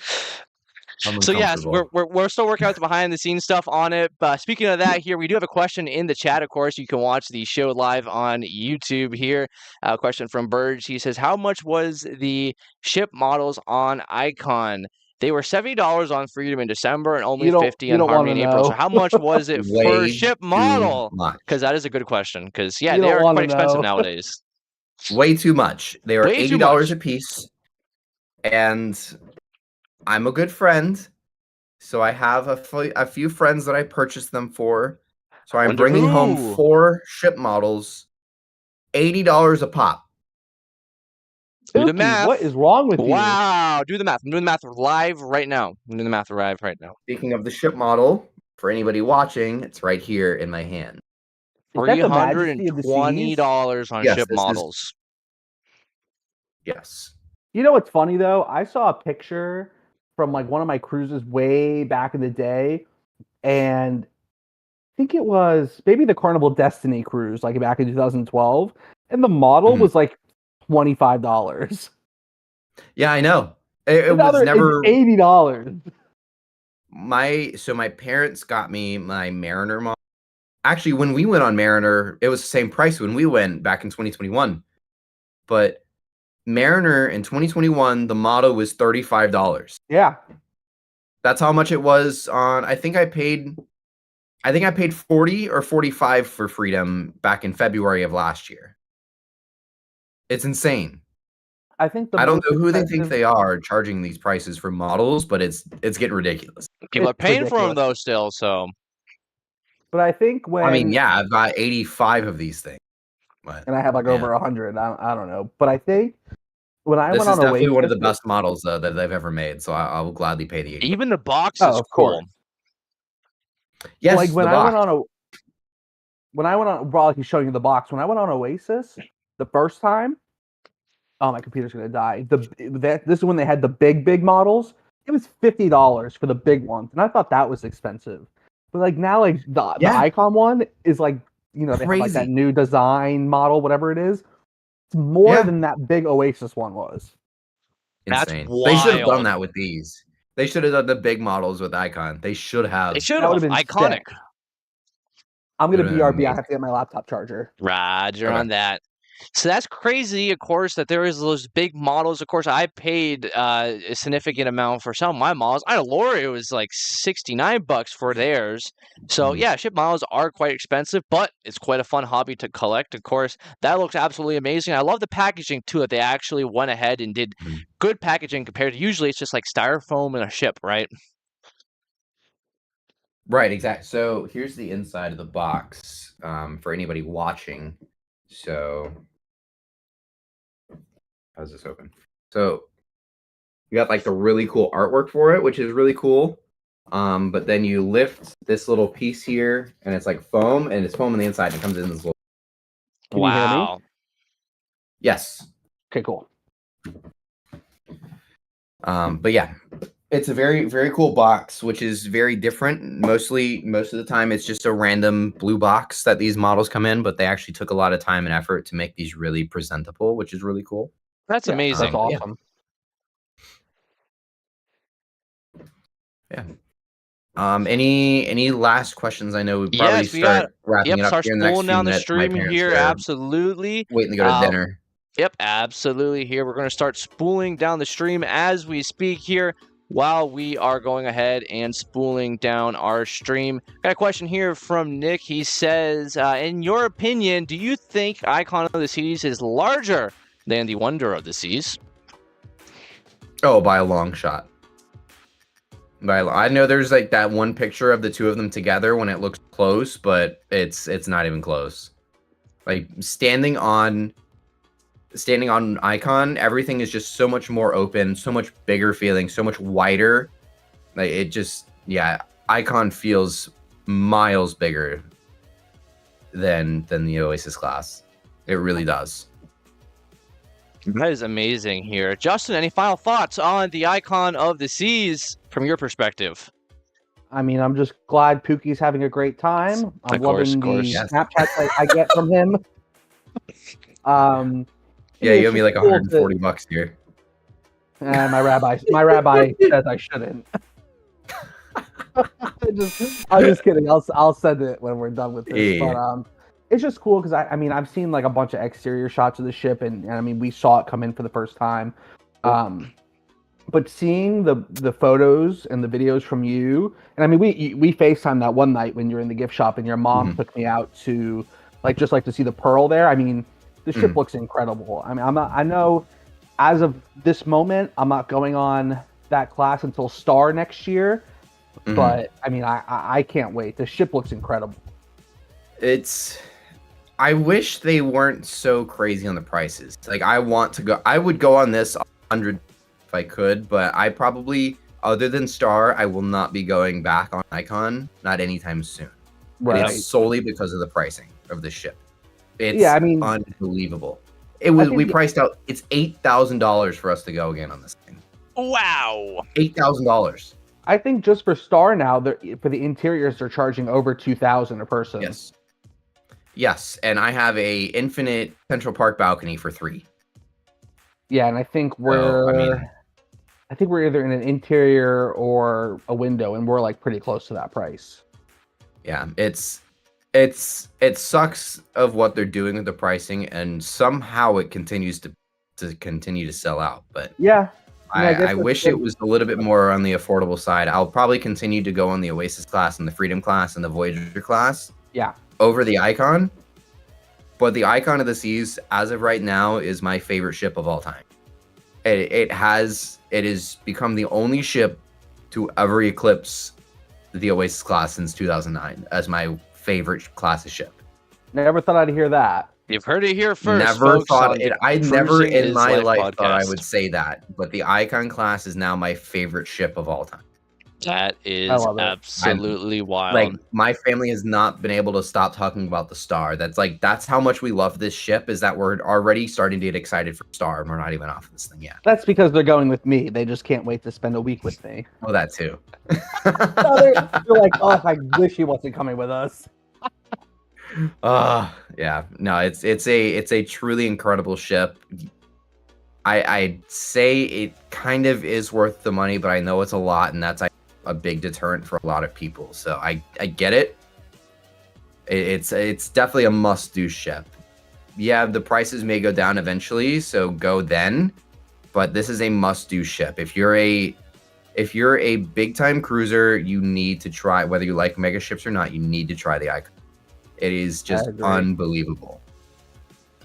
[SPEAKER 4] I'm
[SPEAKER 2] So yes,
[SPEAKER 4] uncomfortable.
[SPEAKER 2] we're still working out the behind the scenes stuff on it. But speaking of that, here we do have a question in the chat. Of course, you can watch the show live on YouTube. Here, a question from Burge. He says, "How much was the ship models on Icon? They were $70 on Freedom in December and only
[SPEAKER 3] You don't-
[SPEAKER 2] $50
[SPEAKER 3] you
[SPEAKER 2] on
[SPEAKER 3] don't
[SPEAKER 2] Harmony in
[SPEAKER 3] wanna
[SPEAKER 2] April. So
[SPEAKER 3] know.
[SPEAKER 2] how much was it per
[SPEAKER 4] Way
[SPEAKER 2] ship
[SPEAKER 4] too
[SPEAKER 2] model?
[SPEAKER 4] much.
[SPEAKER 2] Because that is a good question. Because yeah,
[SPEAKER 3] You
[SPEAKER 2] they
[SPEAKER 3] don't
[SPEAKER 2] are
[SPEAKER 3] wanna
[SPEAKER 2] quite expensive
[SPEAKER 3] know.
[SPEAKER 2] nowadays.
[SPEAKER 4] Way too much. They were
[SPEAKER 2] Way too
[SPEAKER 4] $80
[SPEAKER 2] much.
[SPEAKER 4] a piece, and I'm a good friend, so I have a few friends that I purchased them for. So I'm
[SPEAKER 2] Wonder
[SPEAKER 4] bringing
[SPEAKER 2] who?
[SPEAKER 4] home 4 ship models, $80 a pop.
[SPEAKER 2] Do the
[SPEAKER 3] Spooky,
[SPEAKER 2] math.
[SPEAKER 3] What is wrong with you?
[SPEAKER 2] Wow, do the math. I'm doing the math live right now. I'm doing the math live right now.
[SPEAKER 4] Speaking of the ship model, for anybody watching, it's right here in my hand.
[SPEAKER 3] Is that the Majesty of the Seas?
[SPEAKER 2] $320 on
[SPEAKER 4] Yes,
[SPEAKER 2] ship
[SPEAKER 4] this is-
[SPEAKER 2] models.
[SPEAKER 4] Yes.
[SPEAKER 3] You know what's funny though? I saw a picture from like one of my cruises way back in the day, and I think it was maybe the Carnival Destiny cruise, like back in 2012, and the model
[SPEAKER 4] Mhm.
[SPEAKER 3] was like $25.
[SPEAKER 4] Yeah, I know. It
[SPEAKER 3] Now
[SPEAKER 4] was
[SPEAKER 3] they're-
[SPEAKER 4] never
[SPEAKER 3] it's $80.
[SPEAKER 4] my parents got me my Mariner model. Actually, when we went on Mariner, it was the same price when we went back in 2021. But Mariner in 2021, the model was $35.
[SPEAKER 3] Yeah,
[SPEAKER 4] That's how much it was on. I think I paid 40 or 45 for Freedom back in February of last year. It's insane.
[SPEAKER 3] I think the
[SPEAKER 4] I don't
[SPEAKER 3] most
[SPEAKER 4] know who they think
[SPEAKER 3] expensive-
[SPEAKER 4] they are charging these prices for models, but it's getting ridiculous.
[SPEAKER 2] People are
[SPEAKER 3] It's
[SPEAKER 2] paying for them
[SPEAKER 3] ridiculous.
[SPEAKER 2] though still, so
[SPEAKER 3] But I think when
[SPEAKER 4] I mean, yeah, I've got 85 of these things. But
[SPEAKER 3] and I have like
[SPEAKER 4] yeah.
[SPEAKER 3] over 100. I don't know, but I think when I
[SPEAKER 4] This
[SPEAKER 3] went
[SPEAKER 4] is
[SPEAKER 3] on
[SPEAKER 4] definitely one of the
[SPEAKER 3] Oasis-
[SPEAKER 4] best models that they've ever made, so I will gladly pay the 80.
[SPEAKER 2] even the box
[SPEAKER 3] Oh,
[SPEAKER 2] is
[SPEAKER 3] of
[SPEAKER 2] cool.
[SPEAKER 3] course.
[SPEAKER 4] Yes,
[SPEAKER 3] like when
[SPEAKER 4] the
[SPEAKER 3] I
[SPEAKER 4] box.
[SPEAKER 3] went on, well, like he's showing you the box. When I went on Oasis the first time, oh, my computer's gonna die. This is when they had the big models. It was $50 for the big ones, and I thought that was expensive. But like now, like the
[SPEAKER 4] Yeah.
[SPEAKER 3] Icon one is like, you know, they have like that
[SPEAKER 4] Crazy.
[SPEAKER 3] new design model, whatever it is. It's more
[SPEAKER 4] Yeah.
[SPEAKER 3] than that big Oasis one was.
[SPEAKER 2] That's
[SPEAKER 4] Insane. They should have
[SPEAKER 2] wild.
[SPEAKER 4] done that with these. They should have done the big models with Icon. They should have.
[SPEAKER 2] They should
[SPEAKER 3] That
[SPEAKER 2] have.
[SPEAKER 3] would've been
[SPEAKER 2] Iconic.
[SPEAKER 3] sick. I'm gonna
[SPEAKER 4] Would've been
[SPEAKER 3] BRB. I
[SPEAKER 4] amazing.
[SPEAKER 3] have to get my laptop charger.
[SPEAKER 2] Roger
[SPEAKER 4] Okay.
[SPEAKER 2] on that. So that's crazy, of course, that there is those big models. Of course, I paid a significant amount for some of my models. I know Laura, it was like $69 for theirs. So
[SPEAKER 4] Mhm.
[SPEAKER 2] yeah, ship models are quite expensive, but it's quite a fun hobby to collect. Of course, that looks absolutely amazing. I love the packaging too, that they actually went ahead and did
[SPEAKER 4] Mhm.
[SPEAKER 2] good packaging compared to usually it's just like styrofoam and a ship, right?
[SPEAKER 4] Right, exactly. So here's the inside of the box for anybody watching. So how's this open? So you got like the really cool artwork for it, which is really cool. But then you lift this little piece here, and it's like foam, and it's foam on the inside, and it comes in this little.
[SPEAKER 3] Can you hear me?
[SPEAKER 2] Wow.
[SPEAKER 4] Yes.
[SPEAKER 3] Okay, cool.
[SPEAKER 4] But yeah, it's a very, very cool box, which is very different. Most of the time, it's just a random blue box that these models come in, but they actually took a lot of time and effort to make these really presentable, which is really cool.
[SPEAKER 2] That's
[SPEAKER 3] Yeah,
[SPEAKER 2] amazing.
[SPEAKER 3] That's
[SPEAKER 4] Yeah.
[SPEAKER 3] awesome.
[SPEAKER 4] Yeah. Any last questions? I know we probably
[SPEAKER 2] Yes, we got-
[SPEAKER 4] start wrapping
[SPEAKER 2] Yep,
[SPEAKER 4] it up
[SPEAKER 2] start
[SPEAKER 4] here in the next
[SPEAKER 2] spooling
[SPEAKER 4] few
[SPEAKER 2] down the
[SPEAKER 4] minutes. My
[SPEAKER 2] stream
[SPEAKER 4] parents
[SPEAKER 2] here.
[SPEAKER 4] are
[SPEAKER 2] Absolutely.
[SPEAKER 4] waiting to go to dinner.
[SPEAKER 2] Yep, absolutely. Here we're going to start spooling down the stream as we speak here while we are going ahead and spooling down our stream. Got a question here from Nick. He says, in your opinion, do you think Icon of the Seas is larger than the Wonder of the Seas?
[SPEAKER 4] Oh, by a long shot. I know there's like that one picture of the two of them together when it looks close, but it's not even close. Like standing on Icon, everything is just so much more open, so much bigger feeling, so much wider. Like it just, yeah, Icon feels miles bigger than the Oasis class. It really does.
[SPEAKER 2] That is amazing here. Justin, any final thoughts on the Icon of the Seas from your perspective?
[SPEAKER 3] I mean, I'm just glad Pookie's having a great time. I'm
[SPEAKER 2] Of course,
[SPEAKER 3] loving
[SPEAKER 2] of course.
[SPEAKER 3] the
[SPEAKER 4] Yes.
[SPEAKER 3] Snapchats I get from him.
[SPEAKER 4] Yeah, you owe me like
[SPEAKER 3] it's cool to-
[SPEAKER 4] $140 here.
[SPEAKER 3] my rabbi says I shouldn't. I'm just kidding. I'll send it when we're done with this.
[SPEAKER 4] Yeah.
[SPEAKER 3] But it's just cool because I mean I've seen like a bunch of exterior shots of the ship and I mean we saw it come in for the first time. But seeing the photos and the videos from you, and I mean we FaceTimed that one night when you were in the gift shop and your mom took me out to just to see the Pearl there. I mean the ship looks incredible. I mean I know as of this moment I'm not going on that class until Star next year. But I mean, I can't wait. The ship looks incredible.
[SPEAKER 4] I wish they weren't so crazy on the prices. Like I would go on this 100 if I could, but I probably, other than Star, I will not be going back on Icon, not anytime soon.
[SPEAKER 3] Right.
[SPEAKER 4] And it's solely because of the pricing of the ship. It's
[SPEAKER 3] Yeah, I mean-
[SPEAKER 4] unbelievable. We
[SPEAKER 3] think-
[SPEAKER 4] priced out, it's $8,000 for us to go again on this thing.
[SPEAKER 2] Wow.
[SPEAKER 4] $8,000.
[SPEAKER 3] I think just for Star now, for the interiors, they're charging over $2,000 a person.
[SPEAKER 4] Yes, and I have a infinite Central Park balcony for $3.
[SPEAKER 3] Yeah, and I think we're either in an interior or a window, and we're like pretty close to that price.
[SPEAKER 4] Yeah, it sucks of what they're doing with the pricing, and somehow it continues to continue to sell out. But
[SPEAKER 3] Yeah.
[SPEAKER 4] I wish it was a little bit more on the affordable side. I'll probably continue to go on the Oasis class and the Freedom class and the Voyager class.
[SPEAKER 3] Yeah.
[SPEAKER 4] Over the Icon. But the Icon of the Seas, as of right now, is my favorite ship of all time. It has become the only ship to ever eclipse the Oasis class since 2009 as my favorite class of ship.
[SPEAKER 3] Never thought I'd hear that.
[SPEAKER 2] You've heard it here first.
[SPEAKER 4] Never
[SPEAKER 2] folks,
[SPEAKER 4] thought
[SPEAKER 2] on
[SPEAKER 4] it.
[SPEAKER 2] the
[SPEAKER 4] I never
[SPEAKER 2] Cruising
[SPEAKER 4] in
[SPEAKER 2] is
[SPEAKER 4] my life
[SPEAKER 2] Life
[SPEAKER 4] thought I
[SPEAKER 2] podcast.
[SPEAKER 4] would say that. But the Icon class is now my favorite ship of all time.
[SPEAKER 2] That is
[SPEAKER 3] love it.
[SPEAKER 2] absolutely wild.
[SPEAKER 4] Like my family has not been able to stop talking about the Star. That's how much we love this ship. Is that we're already starting to get excited for Star, and we're not even off this thing yet.
[SPEAKER 3] That's because they're going with me. They just can't wait to spend a week with me.
[SPEAKER 4] Oh, that too.
[SPEAKER 3] So they're like, oh, I wish he wasn't coming with us.
[SPEAKER 4] Yeah. No, it's a truly incredible ship. I'd say it kind of is worth the money, but I know it's a lot, and that's a big deterrent for a lot of people. So I get it. It's definitely a must-do ship. Yeah, the prices may go down eventually, so go then. But this is a must-do ship. If you're a big-time cruiser, you need to try, whether you like mega ships or not, you need to try the Icon. It is just
[SPEAKER 3] agree.
[SPEAKER 4] unbelievable.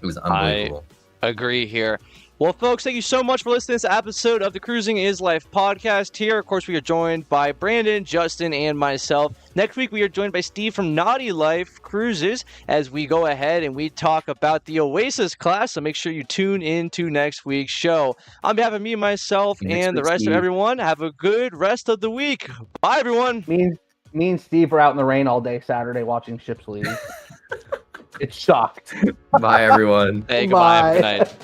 [SPEAKER 4] It was unbelievable.
[SPEAKER 2] Agree here. Well, folks, thank you so much for listening to this episode of the Cruising is Life podcast. Here, of course, we are joined by Brandon, Justin, and myself. Next week, we are joined by Steve from Naughty Life Cruises as we go ahead and we talk about the Oasis class. So make sure you tune in to next week's show. On behalf of me, myself,
[SPEAKER 4] Next
[SPEAKER 2] and the
[SPEAKER 4] week,
[SPEAKER 2] rest
[SPEAKER 4] Steve.
[SPEAKER 2] of everyone, have a good rest of the week. Bye, everyone.
[SPEAKER 3] Me and Steve were out in the rain all day Saturday watching ships leave. It sucked.
[SPEAKER 4] Bye, everyone.
[SPEAKER 2] Hey, goodbye.
[SPEAKER 3] Bye.
[SPEAKER 2] Good night.